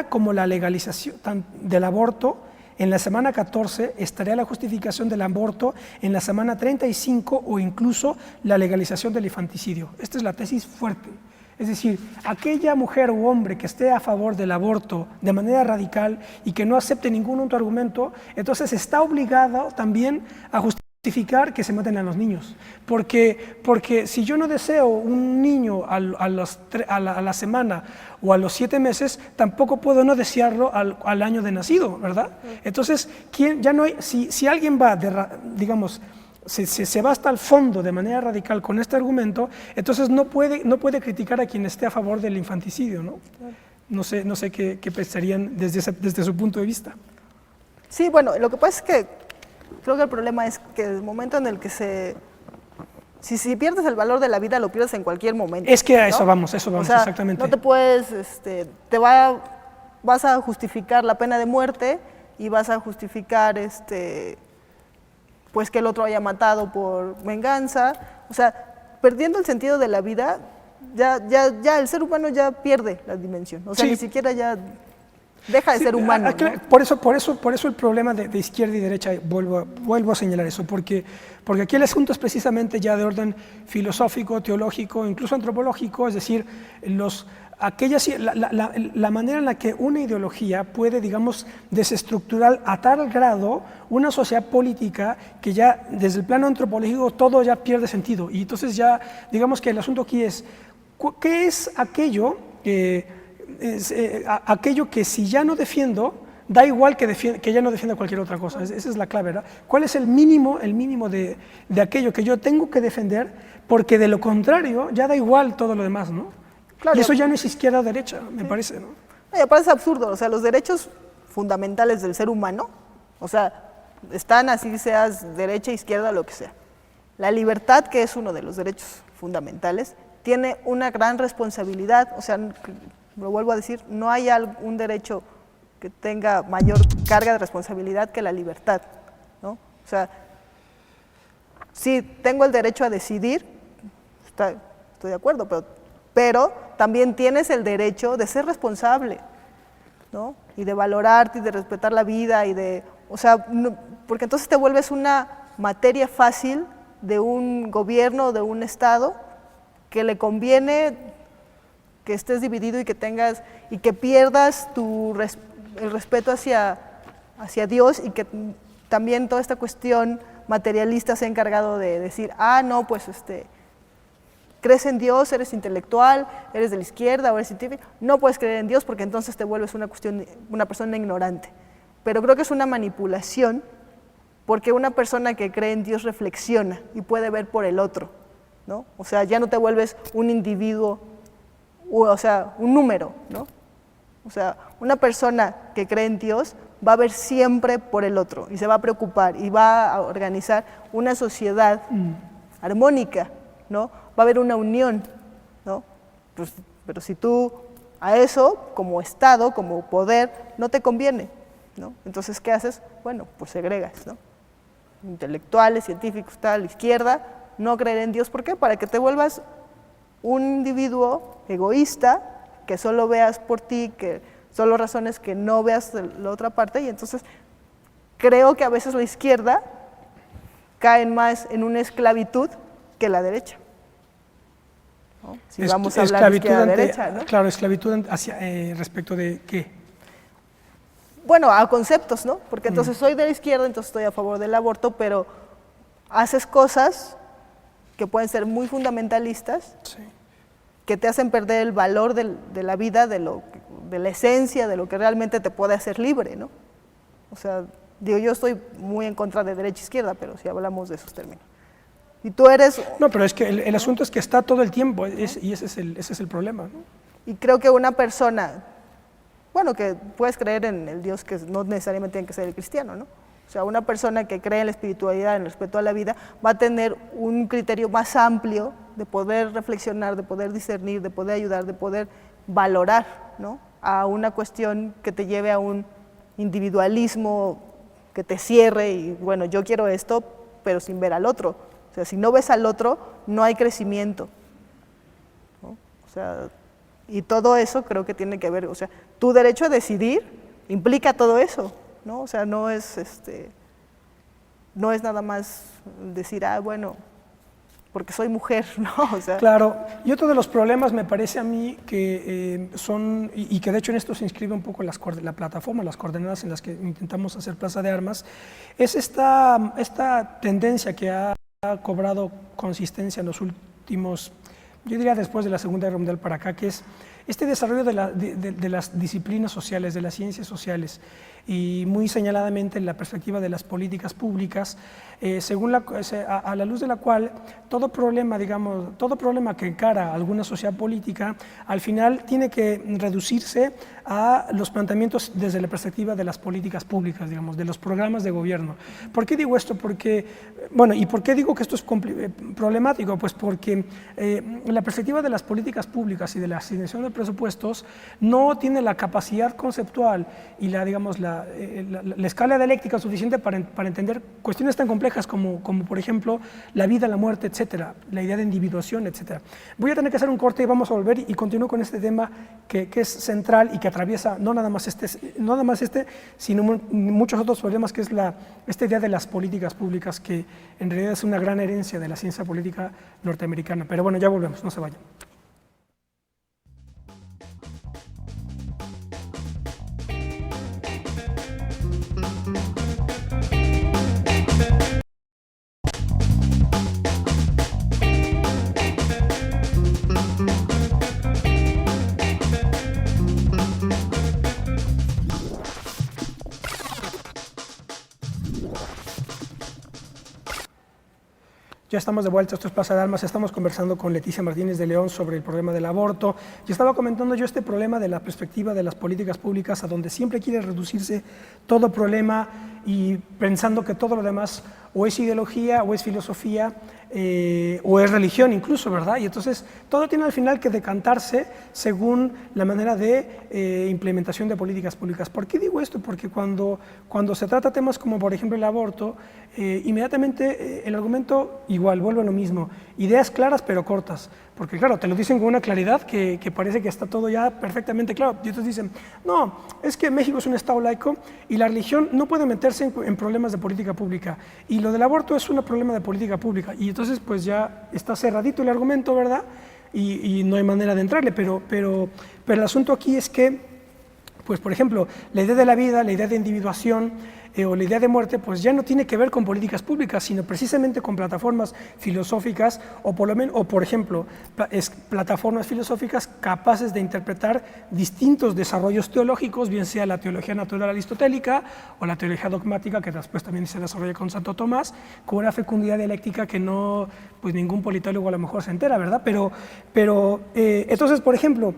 como la legalización del aborto en la semana 14, estaría la justificación del aborto en la semana 35 o incluso la legalización del infanticidio. Esta es la tesis fuerte. Es decir, aquella mujer u hombre que esté a favor del aborto de manera radical y que no acepte ningún otro argumento, entonces está obligado también a justificar que se maten a los niños, porque si yo no deseo un niño a la semana o a los 7 meses, tampoco puedo no desearlo al año de nacido, ¿verdad? Entonces, si alguien va, digamos, se va hasta el fondo de manera radical con este argumento, entonces no puede criticar a quien esté a favor del infanticidio, ¿no? No sé qué pensarían desde su punto de vista. Sí, bueno, lo que pasa es que creo que el problema es que el momento en el que si pierdes el valor de la vida, lo pierdes en cualquier momento. Es que a ¿no? eso vamos, o sea, exactamente. No te puedes, vas a justificar la pena de muerte y vas a justificar, pues que el otro haya matado por venganza. O sea, perdiendo el sentido de la vida, ya el ser humano ya pierde la dimensión. O sea, Sí. ni siquiera ya deja de ser humano. ¿no? Por eso el problema de izquierda y derecha, vuelvo a señalar eso, porque aquí el asunto es precisamente ya de orden filosófico, teológico, incluso antropológico, es decir, la manera en la que una ideología puede, digamos, desestructurar a tal grado una sociedad política que ya desde el plano antropológico todo ya pierde sentido. Y entonces ya, digamos que el asunto aquí es, ¿qué es aquello aquello que si ya no defiendo, da igual que ya no defienda cualquier otra cosa? Esa es la clave, ¿verdad? ¿Cuál es el mínimo de aquello que yo tengo que defender? Porque de lo contrario ya da igual todo lo demás, ¿no? Claro, y eso ya no es izquierda o derecha, me parece, ¿no? Me parece absurdo, o sea, los derechos fundamentales del ser humano, o sea, están así seas derecha, izquierda, lo que sea. La libertad, que es uno de los derechos fundamentales, tiene una gran responsabilidad, o sea, lo vuelvo a decir, no hay un derecho que tenga mayor carga de responsabilidad que la libertad, ¿no? O sea, sí, tengo el derecho a decidir, estoy de acuerdo, pero también tienes el derecho de ser responsable, ¿no? Y de valorarte y de respetar la vida o sea, porque entonces te vuelves una materia fácil de un gobierno, de un Estado, que le conviene que estés dividido y que pierdas el respeto hacia Dios, y que también toda esta cuestión materialista se ha encargado de decir, no, pues crees en Dios, eres intelectual, eres de la izquierda o eres científico, no puedes creer en Dios porque entonces te vuelves una persona ignorante. Pero creo que es una manipulación, porque una persona que cree en Dios reflexiona y puede ver por el otro, ¿no? O sea, ya no te vuelves un individuo, o sea, un número, ¿no? O sea, una persona que cree en Dios va a ver siempre por el otro y se va a preocupar y va a organizar una sociedad armónica, ¿no? Va a haber una unión, ¿no? Pues, pero si tú a eso, como Estado, como poder, no te conviene, ¿no? Entonces, ¿qué haces? Bueno, pues segregas, ¿no? Intelectuales, científicos, tal, izquierda, no creer en Dios. ¿Por qué? Para que te vuelvas un individuo egoísta, que solo veas por ti, que solo razones que no veas de la otra parte, y entonces creo que a veces la izquierda cae más en una esclavitud que la derecha, ¿no? Si vamos a hablar de izquierda-derecha, ¿no? Claro, esclavitud respecto de ¿qué? Bueno, a conceptos, ¿no? Porque entonces soy de la izquierda, entonces estoy a favor del aborto, pero haces cosas que pueden ser muy fundamentalistas, Sí. que te hacen perder el valor de la vida, de la esencia, de lo que realmente te puede hacer libre, ¿no? O sea, digo, yo estoy muy en contra de derecha-izquierda, pero si hablamos de esos términos. Y tú eres... No, pero es que el asunto es que está todo el tiempo, y ese es el problema, ¿no? Y creo que una persona, bueno, que puedes creer en el Dios, que no necesariamente tiene que ser el cristiano, ¿no? O sea, una persona que cree en la espiritualidad, en el respeto a la vida, va a tener un criterio más amplio de poder reflexionar, de poder discernir, de poder ayudar, de poder valorar, ¿no? A una cuestión que te lleve a un individualismo que te cierre y, bueno, yo quiero esto, pero sin ver al otro. O sea, si no ves al otro, no hay crecimiento, ¿no? O sea, y todo eso creo que tiene que ver, o sea, tu derecho a decidir implica todo eso, ¿no? O sea, no es nada más decir, bueno, porque soy mujer, ¿no? O sea, Claro, y otro de los problemas me parece a mí que son, y que de hecho en esto se inscribe un poco la plataforma, las coordenadas en las que intentamos hacer Plaza de Armas, es esta tendencia que ha cobrado consistencia en los últimos, yo diría después de la Segunda Guerra Mundial para acá, que es Este desarrollo de las disciplinas sociales, de las ciencias sociales, y muy señaladamente en la perspectiva de las políticas públicas, a la luz de la cual todo problema, digamos, todo problema que encara alguna sociedad política, al final tiene que reducirse a los planteamientos desde la perspectiva de las políticas públicas, digamos, de los programas de gobierno. ¿Por qué digo esto? Porque, bueno, ¿y por qué digo que esto es problemático? Pues porque la perspectiva de las políticas públicas y de la asignación de presupuestos no tiene la capacidad conceptual y digamos, la escala dialéctica suficiente para entender cuestiones tan complejas como por ejemplo la vida, la muerte, etcétera, la idea de individuación, etcétera. Voy a tener que hacer un corte y vamos a volver y continúo con este tema que es central y que atraviesa no nada más este, sino muchos otros problemas, que es esta idea de las políticas públicas, que en realidad es una gran herencia de la ciencia política norteamericana. Pero bueno, ya volvemos, no se vayan. Ya estamos de vuelta, esto es Plaza de Armas, estamos conversando con Leticia Martínez de León sobre el problema del aborto. Y estaba comentando yo este problema de la perspectiva de las políticas públicas, a donde siempre quiere reducirse todo problema y pensando que todo lo demás o es ideología o es filosofía o es religión incluso, ¿verdad? Y entonces todo tiene al final que decantarse según la manera de implementación de políticas públicas. ¿Por qué digo esto? Porque cuando se trata temas como por ejemplo el aborto, inmediatamente el argumento igual vuelve a lo mismo, ideas claras pero cortas, porque claro, te lo dicen con una claridad que parece que está todo ya perfectamente claro, y entonces dicen, no, es que México es un estado laico y la religión no puede meterse en problemas de política pública, y lo del aborto es un problema de política pública, y entonces pues ya está cerradito el argumento, ¿verdad? Y no hay manera de entrarle, pero el asunto aquí es que, pues por ejemplo, la idea de la vida, la idea de individuación, o la idea de muerte, pues ya no tiene que ver con políticas públicas, sino precisamente con plataformas filosóficas, o por ejemplo, plataformas filosóficas capaces de interpretar distintos desarrollos teológicos, bien sea la teología natural aristotélica o la teología dogmática, que después también se desarrolla con Santo Tomás, con una fecundidad dialéctica que no, pues ningún politólogo a lo mejor se entera, ¿verdad? Pero entonces, por ejemplo,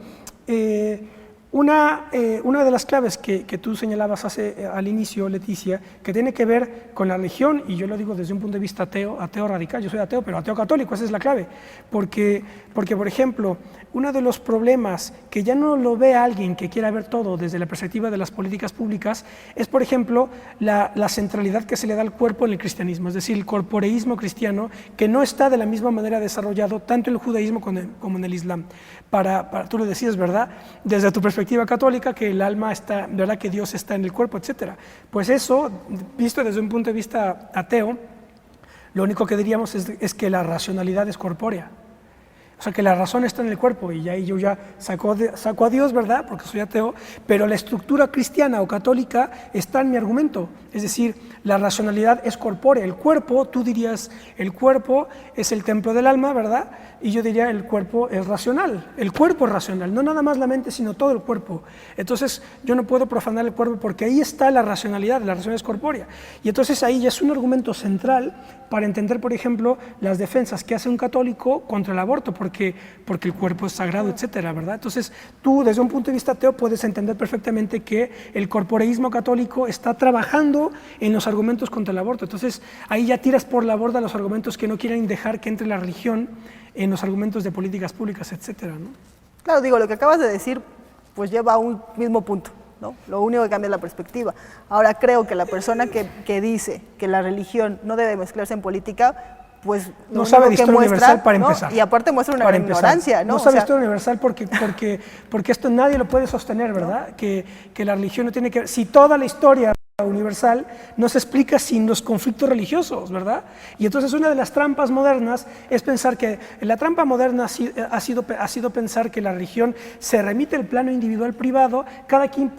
una de las claves que tú señalabas al inicio, Leticia, que tiene que ver con la religión, y yo lo digo desde un punto de vista ateo radical, yo soy ateo, pero ateo católico, esa es la clave, porque por ejemplo, uno de los problemas que ya no lo ve alguien que quiera ver todo desde la perspectiva de las políticas públicas es, por ejemplo, la centralidad que se le da al cuerpo en el cristianismo, es decir, el corporeísmo cristiano, que no está de la misma manera desarrollado tanto en el judaísmo como en el islam. Tú lo decías, ¿verdad? Desde tu perspectiva católica, que el alma está, ¿verdad? Que Dios está en el cuerpo, etcétera. Pues eso, visto desde un punto de vista ateo, lo único que diríamos es que la racionalidad es corpórea. O sea, que la razón está en el cuerpo, y ahí yo ya saco a Dios, ¿verdad? Porque soy ateo, pero la estructura cristiana o católica está en mi argumento. Es decir, la racionalidad es corpórea. El cuerpo, tú dirías, el cuerpo es el templo del alma, ¿verdad? Y yo diría, el cuerpo es racional. El cuerpo es racional, no nada más la mente, sino todo el cuerpo. Entonces, yo no puedo profanar el cuerpo porque ahí está la racionalidad es corpórea. Y entonces ahí ya es un argumento central para entender, por ejemplo, las defensas que hace un católico contra el aborto, porque el cuerpo es sagrado, etcétera, ¿verdad? Entonces, tú, desde un punto de vista ateo, puedes entender perfectamente que el corporeísmo católico está trabajando en los argumentos contra el aborto. Entonces, ahí ya tiras por la borda los argumentos que no quieren dejar que entre la religión en los argumentos de políticas públicas, etcétera, ¿no? Claro, digo, lo que acabas de decir, pues lleva a un mismo punto, ¿no? Lo único que cambia es la perspectiva. Ahora, creo que la persona que dice que la religión no debe mezclarse en política, pues no sabe de historia universal para empezar. Y aparte muestra una gran ignorancia, ¿no? No sabe de historia universal porque esto nadie lo puede sostener, ¿verdad? Que la religión no tiene que ver. Si toda la historia universal nos explica sin los conflictos religiosos, ¿verdad? Y entonces una de las trampas modernas es pensar que la trampa moderna ha sido pensar que la religión se remite al plano individual privado, cada quien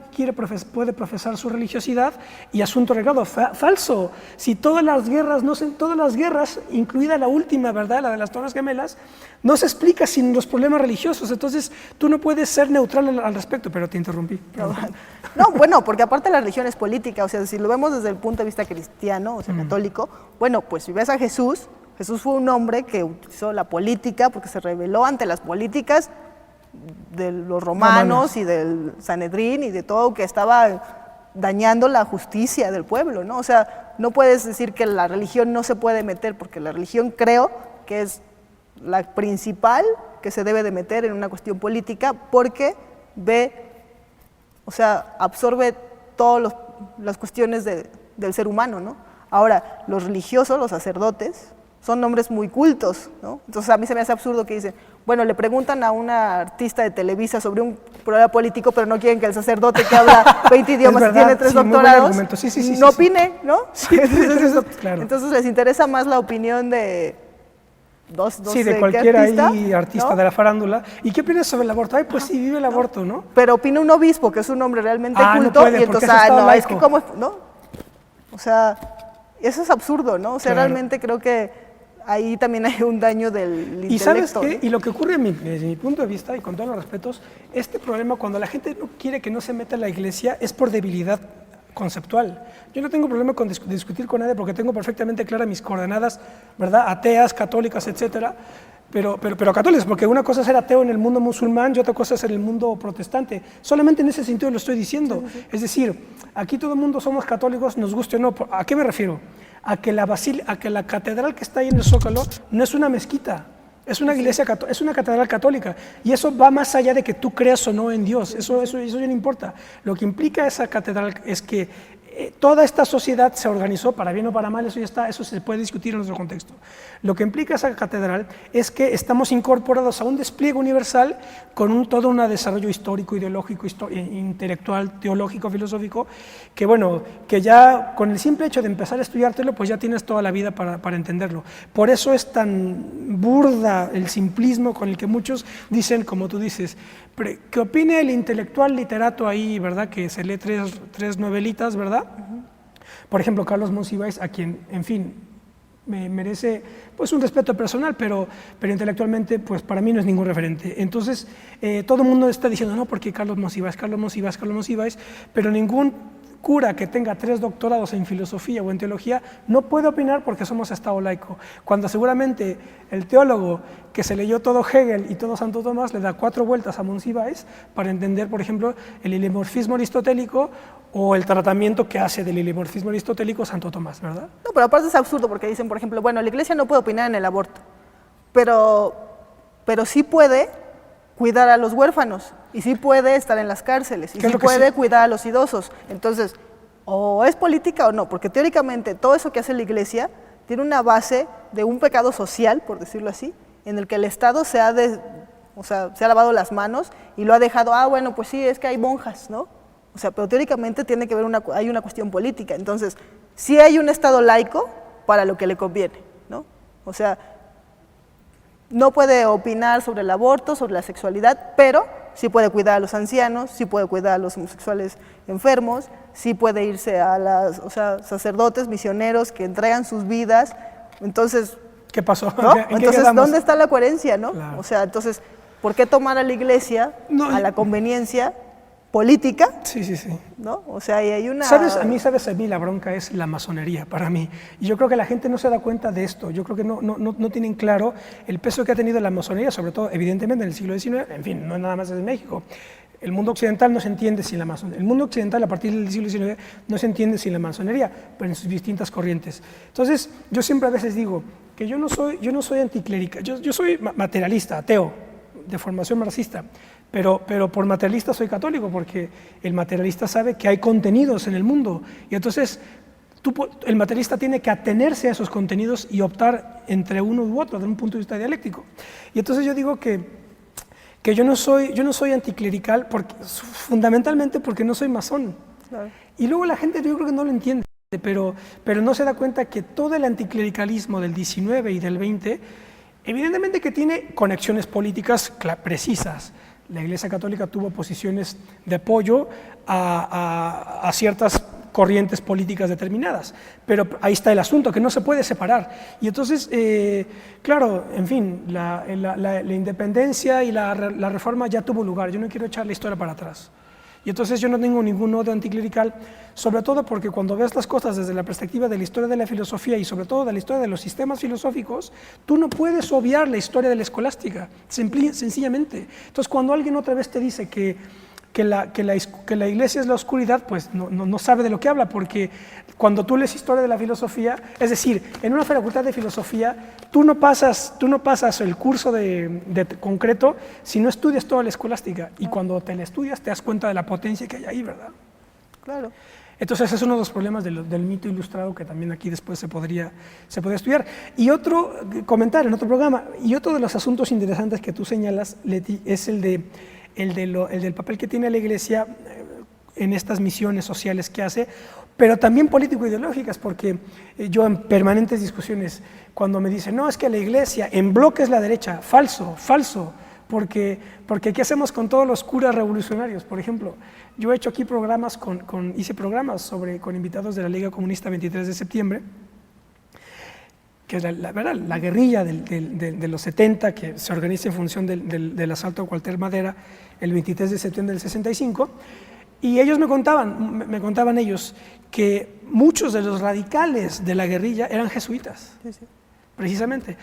puede profesar su religiosidad y asunto arreglado. Falso. Si todas las guerras, incluida la última, ¿verdad?, la de las Torres Gemelas, no se explica sin los problemas religiosos. Entonces tú no puedes ser neutral al respecto, pero te interrumpí. No, bueno, porque aparte la religión es política, o sea, si lo vemos desde el punto de vista cristiano, o sea, católico, bueno, pues si ves a Jesús, Jesús fue un hombre que utilizó la política porque se rebeló ante las políticas de los romanos y del Sanedrín y de todo que estaba dañando la justicia del pueblo, ¿no? O sea, no puedes decir que la religión no se puede meter, porque la religión creo que es la principal que se debe de meter en una cuestión política porque o sea, absorbe todas las cuestiones del ser humano, ¿no? Ahora, los religiosos, los sacerdotes, son hombres muy cultos, ¿no? Entonces a mí se me hace absurdo que dicen, bueno, le preguntan a una artista de Televisa sobre un problema político, pero no quieren que el sacerdote que habla 20 idiomas y tiene 3 doctorados no opine, ¿no? Sí, claro. Entonces les interesa más la opinión de de cualquier artista, ¿no?, de la farándula. ¿Y qué opinas sobre el aborto? Ay, pues sí, vive el aborto, ¿no? Pero opina un obispo, que es un hombre realmente culto, no puede, y entonces, es que cómo, ¿no? O sea, eso es absurdo, ¿no? O sea, claro, realmente creo que ahí también hay un daño del intelecto. ¿Y sabes qué? ¿No? Y lo que ocurre desde mi punto de vista, y con todos los respetos, este problema cuando la gente no quiere que no se meta en la iglesia es por debilidad conceptual. Yo no tengo problema con discutir con nadie porque tengo perfectamente claras mis coordenadas, ¿verdad? Ateas, católicas, etcétera, pero católicas, porque una cosa es ser ateo en el mundo musulmán y otra cosa es en el mundo protestante. Solamente en ese sentido lo estoy diciendo. Sí. Es decir, aquí todo el mundo somos católicos, nos guste o no. ¿A qué me refiero? A que la catedral que está ahí en el Zócalo no es una mezquita. Es una iglesia, es una catedral católica, y eso va más allá de que tú creas o no en Dios, eso ya no importa. Lo que implica esa catedral es que toda esta sociedad se organizó, para bien o para mal, eso ya está, eso se puede discutir en nuestro contexto. Lo que implica esa catedral es que estamos incorporados a un despliegue universal con todo un desarrollo histórico, ideológico, intelectual, teológico, filosófico, que bueno, que ya con el simple hecho de empezar a estudiártelo, pues ya tienes toda la vida para entenderlo. Por eso es tan burda el simplismo con el que muchos dicen, como tú dices, que opine el intelectual literato ahí, ¿verdad?, que se lee tres novelitas, ¿verdad? Por ejemplo, Carlos Monsiváis, a quien, en fin, me merece pues un respeto personal, pero intelectualmente pues para mí no es ningún referente. Entonces, todo el mundo está diciendo, no, porque Carlos Monsiváis, pero ningún cura que tenga 3 doctorados en filosofía o en teología no puede opinar porque somos Estado laico, cuando seguramente el teólogo que se leyó todo Hegel y todo Santo Tomás le da 4 vueltas a Monsiváis para entender, por ejemplo, el hilemorfismo aristotélico o el tratamiento que hace del hilemorfismo aristotélico Santo Tomás, ¿verdad? No, pero aparte es absurdo porque dicen, por ejemplo, bueno, la Iglesia no puede opinar en el aborto, pero sí puede cuidar a los huérfanos, y sí puede estar en las cárceles, y sí puede cuidar a los idosos. Entonces, o es política o no, porque teóricamente todo eso que hace la Iglesia tiene una base de un pecado social, por decirlo así, en el que el Estado se ha lavado las manos y lo ha dejado, bueno, pues sí, es que hay monjas, ¿no? O sea, pero teóricamente tiene que haber hay una cuestión política. Entonces, sí hay un Estado laico para lo que le conviene, ¿no? O sea, no puede opinar sobre el aborto, sobre la sexualidad, pero sí puede cuidar a los ancianos, sí puede cuidar a los homosexuales enfermos, sí puede irse a sacerdotes, misioneros que entregan sus vidas. Entonces, ¿qué pasó? ¿no? Entonces, ¿dónde está la coherencia, no? Claro. O sea, entonces, ¿por qué tomar a la Iglesia a la conveniencia política? Sí. ¿No? O sea, y hay una... ¿Sabes? A mí la bronca es la masonería, para mí. Y yo creo que la gente no se da cuenta de esto. Yo creo que no tienen claro el peso que ha tenido la masonería, sobre todo, evidentemente, en el siglo XIX. En fin, no nada más desde México. El mundo occidental no se entiende sin la masonería. El mundo occidental, a partir del siglo XIX, no se entiende sin la masonería, pero en sus distintas corrientes. Entonces, yo siempre a veces digo que yo no soy anticlerical. Yo soy materialista, ateo, de formación marxista. Pero por materialista soy católico, porque el materialista sabe que hay contenidos en el mundo, y entonces el materialista tiene que atenerse a esos contenidos y optar entre uno u otro, desde un punto de vista dialéctico. Y entonces yo digo que yo no soy anticlerical, fundamentalmente porque no soy masón. Claro. Y luego la gente yo creo que no lo entiende, pero no se da cuenta que todo el anticlericalismo del 19 y del 20, evidentemente que tiene conexiones políticas precisas. La Iglesia Católica tuvo posiciones de apoyo a ciertas corrientes políticas determinadas, pero ahí está el asunto, que no se puede separar. Y entonces, claro, en fin, la independencia y la reforma ya tuvo lugar. Yo no quiero echar la historia para atrás. Y entonces yo no tengo ningún odio anticlerical, sobre todo porque cuando ves las cosas desde la perspectiva de la historia de la filosofía y sobre todo de la historia de los sistemas filosóficos, tú no puedes obviar la historia de la escolástica, sencillamente. Entonces cuando alguien otra vez te dice que la iglesia es la oscuridad, pues no sabe de lo que habla, porque cuando tú lees historia de la filosofía, es decir, en una facultad de filosofía, tú no pasas el curso de concreto si no estudias toda la escolástica, y cuando te la estudias te das cuenta de la potencia que hay ahí, ¿verdad? Claro. Entonces ese es uno de los problemas del mito ilustrado que también aquí después se podría estudiar. Y otro comentario en otro programa, y otro de los asuntos interesantes que tú señalas, Leti, es el del papel que tiene la Iglesia en estas misiones sociales que hace, pero también político-ideológicas, porque yo en permanentes discusiones, cuando me dicen, no, es que la Iglesia en bloque es la derecha, falso, porque ¿qué hacemos con todos los curas revolucionarios? Por ejemplo, yo he hecho aquí programas, hice programas con invitados de la Liga Comunista 23 de septiembre, que es la guerrilla de los 70, que se organiza en función del asalto a Cuartel Madera el 23 de septiembre del 65, y ellos me contaban ellos que muchos de los radicales de la guerrilla eran jesuitas, sí. Precisamente.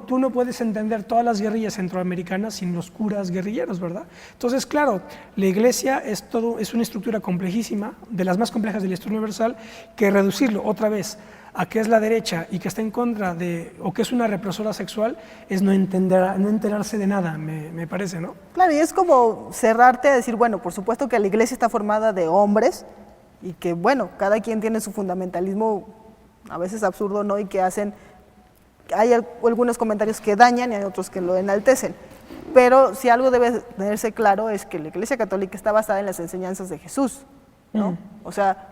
Tú no puedes entender todas las guerrillas centroamericanas sin los curas guerrilleros, ¿verdad? Entonces, claro, la Iglesia es una estructura complejísima, de las más complejas de la historia universal, que reducirlo otra vez a que es la derecha y que está en contra o que es una represora sexual, es no enterarse de nada, me parece, ¿no? Claro, y es como cerrarte a decir, bueno, por supuesto que la Iglesia está formada de hombres y que, bueno, cada quien tiene su fundamentalismo, a veces absurdo, ¿no? Y que hay algunos comentarios que dañan y hay otros que lo enaltecen. Pero si algo debe tenerse claro es que la Iglesia Católica está basada en las enseñanzas de Jesús, ¿no? O sea,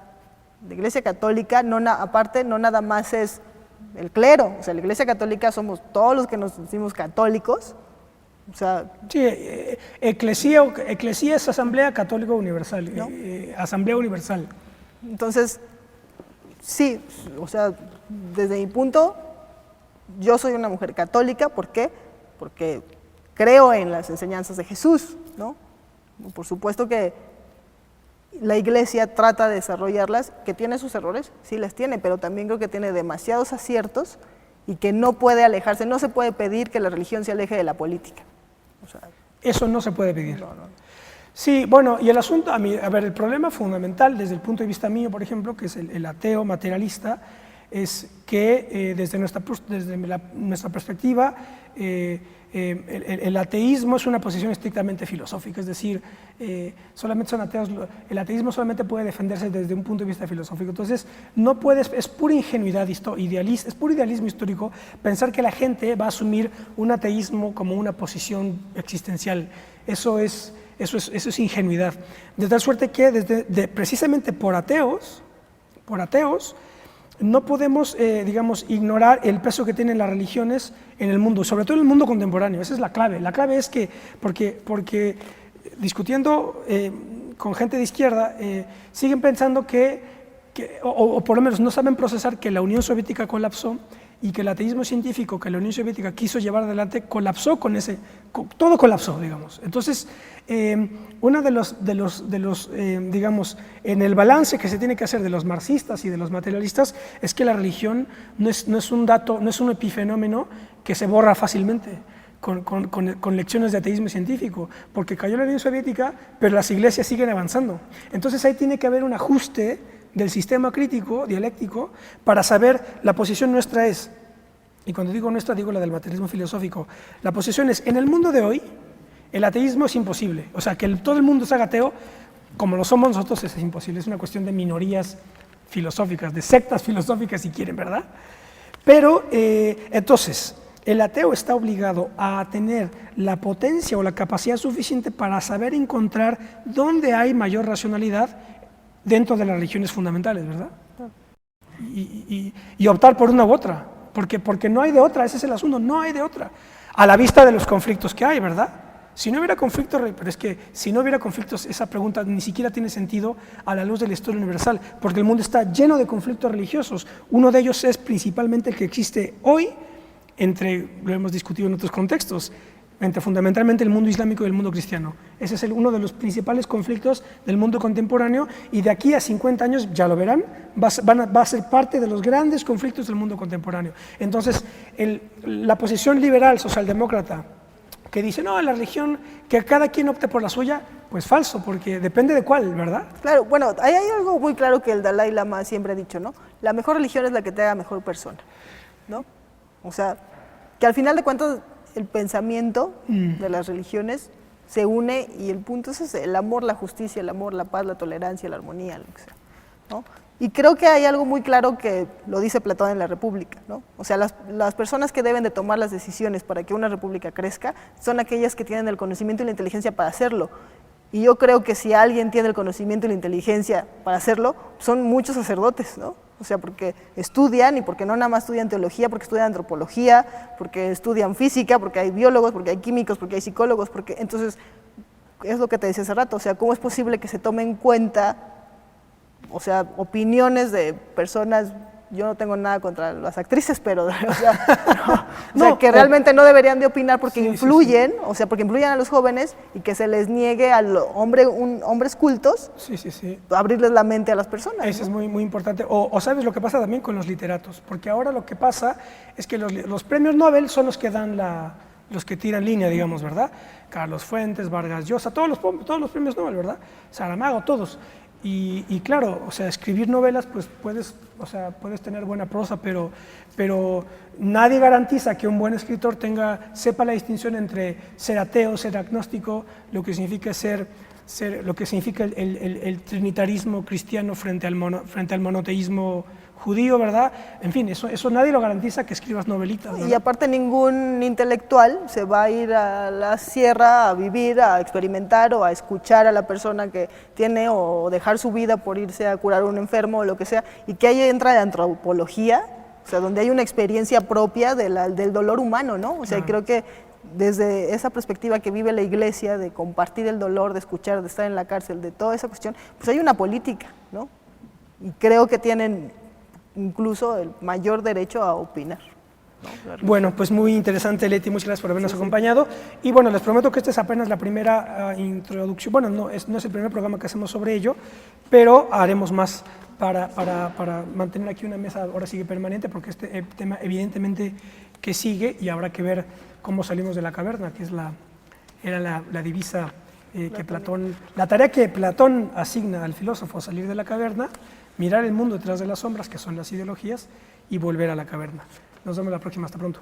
la Iglesia Católica, aparte, no nada más es el clero, o sea, la Iglesia Católica somos todos los que nos decimos católicos, o sea... Sí, eclesía es Asamblea Católica Universal, ¿no? Asamblea Universal. Entonces, sí, o sea, desde mi punto, yo soy una mujer católica, ¿por qué? Porque creo en las enseñanzas de Jesús, ¿no? Por supuesto que la Iglesia trata de desarrollarlas, que tiene sus errores, sí las tiene, pero también creo que tiene demasiados aciertos y que no puede alejarse, no se puede pedir que la religión se aleje de la política. O sea, eso no se puede pedir. No. Sí, bueno, y el asunto, el problema fundamental desde el punto de vista mío, por ejemplo, que es el ateo materialista, es que desde nuestra perspectiva, el ateísmo es una posición estrictamente filosófica, es decir, solamente son ateos, el ateísmo solamente puede defenderse desde un punto de vista filosófico. Entonces, no puedes, es pura ingenuidad idealista, es puro idealismo histórico pensar que la gente va a asumir un ateísmo como una posición existencial. Eso es ingenuidad. De tal suerte que precisamente por ateos, no podemos, ignorar el peso que tienen las religiones en el mundo, sobre todo en el mundo contemporáneo. Esa es la clave. La clave es que, porque discutiendo con gente de izquierda, siguen pensando o por lo menos no saben procesar que la Unión Soviética colapsó y que el ateísmo científico que la Unión Soviética quiso llevar adelante colapsó todo colapsó, digamos. Entonces, uno de los digamos, en el balance que se tiene que hacer de los marxistas y de los materialistas es que la religión no es un epifenómeno que se borra fácilmente con lecciones de ateísmo científico, porque cayó la Unión Soviética, pero las iglesias siguen avanzando. Entonces ahí tiene que haber un ajuste del sistema crítico, dialéctico, para saber la posición nuestra es, y cuando digo nuestra digo la del materialismo filosófico, la posición es, en el mundo de hoy, el ateísmo es imposible, o sea, que todo el mundo se haga ateo, como lo somos nosotros, es imposible, es una cuestión de minorías filosóficas, de sectas filosóficas si quieren, ¿verdad? Pero, entonces, el ateo está obligado a tener la potencia o la capacidad suficiente para saber encontrar dónde hay mayor racionalidad dentro de las religiones fundamentales, ¿verdad? Y optar por una u otra, porque no hay de otra, ese es el asunto, no hay de otra, a la vista de los conflictos que hay, ¿verdad? Si no hubiera conflictos, pero es que si no hubiera conflictos, esa pregunta ni siquiera tiene sentido a la luz de la historia universal, porque el mundo está lleno de conflictos religiosos. Uno de ellos es principalmente el que existe hoy, lo hemos discutido en otros contextos, entre fundamentalmente el mundo islámico y el mundo cristiano. Ese es uno de los principales conflictos del mundo contemporáneo, y de aquí a 50 años, ya lo verán, va a ser parte de los grandes conflictos del mundo contemporáneo. Entonces, la posición liberal, socialdemócrata, que dice, no, la religión, que cada quien opte por la suya, pues falso, porque depende de cuál, ¿verdad? Claro, bueno, hay algo muy claro que el Dalai Lama siempre ha dicho, ¿no? La mejor religión es la que te haga mejor persona, ¿no? O sea, que al final de cuentas el pensamiento de las religiones se une, y el punto es ese, el amor, la justicia, el amor, la paz, la tolerancia, la armonía, lo que sea, ¿no? Y creo que hay algo muy claro que lo dice Platón en la República, ¿no? O sea, las personas que deben de tomar las decisiones para que una república crezca son aquellas que tienen el conocimiento y la inteligencia para hacerlo. Y yo creo que si alguien tiene el conocimiento y la inteligencia para hacerlo, son muchos sacerdotes, ¿no? O sea, porque estudian, y porque no nada más estudian teología, porque estudian antropología, porque estudian física, porque hay biólogos, porque hay químicos, porque hay psicólogos, porque entonces, es lo que te decía hace rato, o sea, ¿cómo es posible que se tome en cuenta, o sea, opiniones de personas? Yo no tengo nada contra las actrices, pero o sea, que realmente no deberían de opinar porque influyen, o sea, porque influyen a los jóvenes, y que se les niegue a los hombres cultos abrirles la mente a las personas. Eso, ¿no? Es muy, muy importante. O sabes lo que pasa también con los literatos, porque ahora lo que pasa es que los premios Nobel son los que dan los que tiran línea, digamos, ¿verdad? Carlos Fuentes, Vargas Llosa, todos los premios Nobel, ¿verdad? Saramago, todos. Y claro, o sea, escribir novelas, pues puedes tener buena prosa, pero nadie garantiza que un buen escritor sepa la distinción entre ser ateo, ser agnóstico, lo que significa lo que significa el trinitarismo cristiano frente al monoteísmo judío, ¿verdad? En fin, eso nadie lo garantiza, que escribas novelitas, ¿verdad? Y aparte, ningún intelectual se va a ir a la sierra a vivir, a experimentar o a escuchar a la persona que tiene, o dejar su vida por irse a curar a un enfermo o lo que sea, y que ahí entra la antropología, o sea, donde hay una experiencia propia del dolor humano, ¿no? O sea, creo que desde esa perspectiva que vive la Iglesia, de compartir el dolor, de escuchar, de estar en la cárcel, de toda esa cuestión, pues hay una política, ¿no? Y creo que tienen incluso el mayor derecho a opinar, ¿no? Bueno, pues muy interesante, Leti, muchas gracias por habernos acompañado. Y bueno, les prometo que esta es apenas la primera introducción, bueno, no es el primer programa que hacemos sobre ello, pero haremos más para mantener aquí una mesa, ahora sigue permanente, porque este tema evidentemente que sigue, y habrá que ver cómo salimos de la caverna, que era la divisa que Platón, la tarea que Platón asigna al filósofo: salir de la caverna, mirar el mundo detrás de las sombras, que son las ideologías, y volver a la caverna. Nos vemos la próxima, hasta pronto.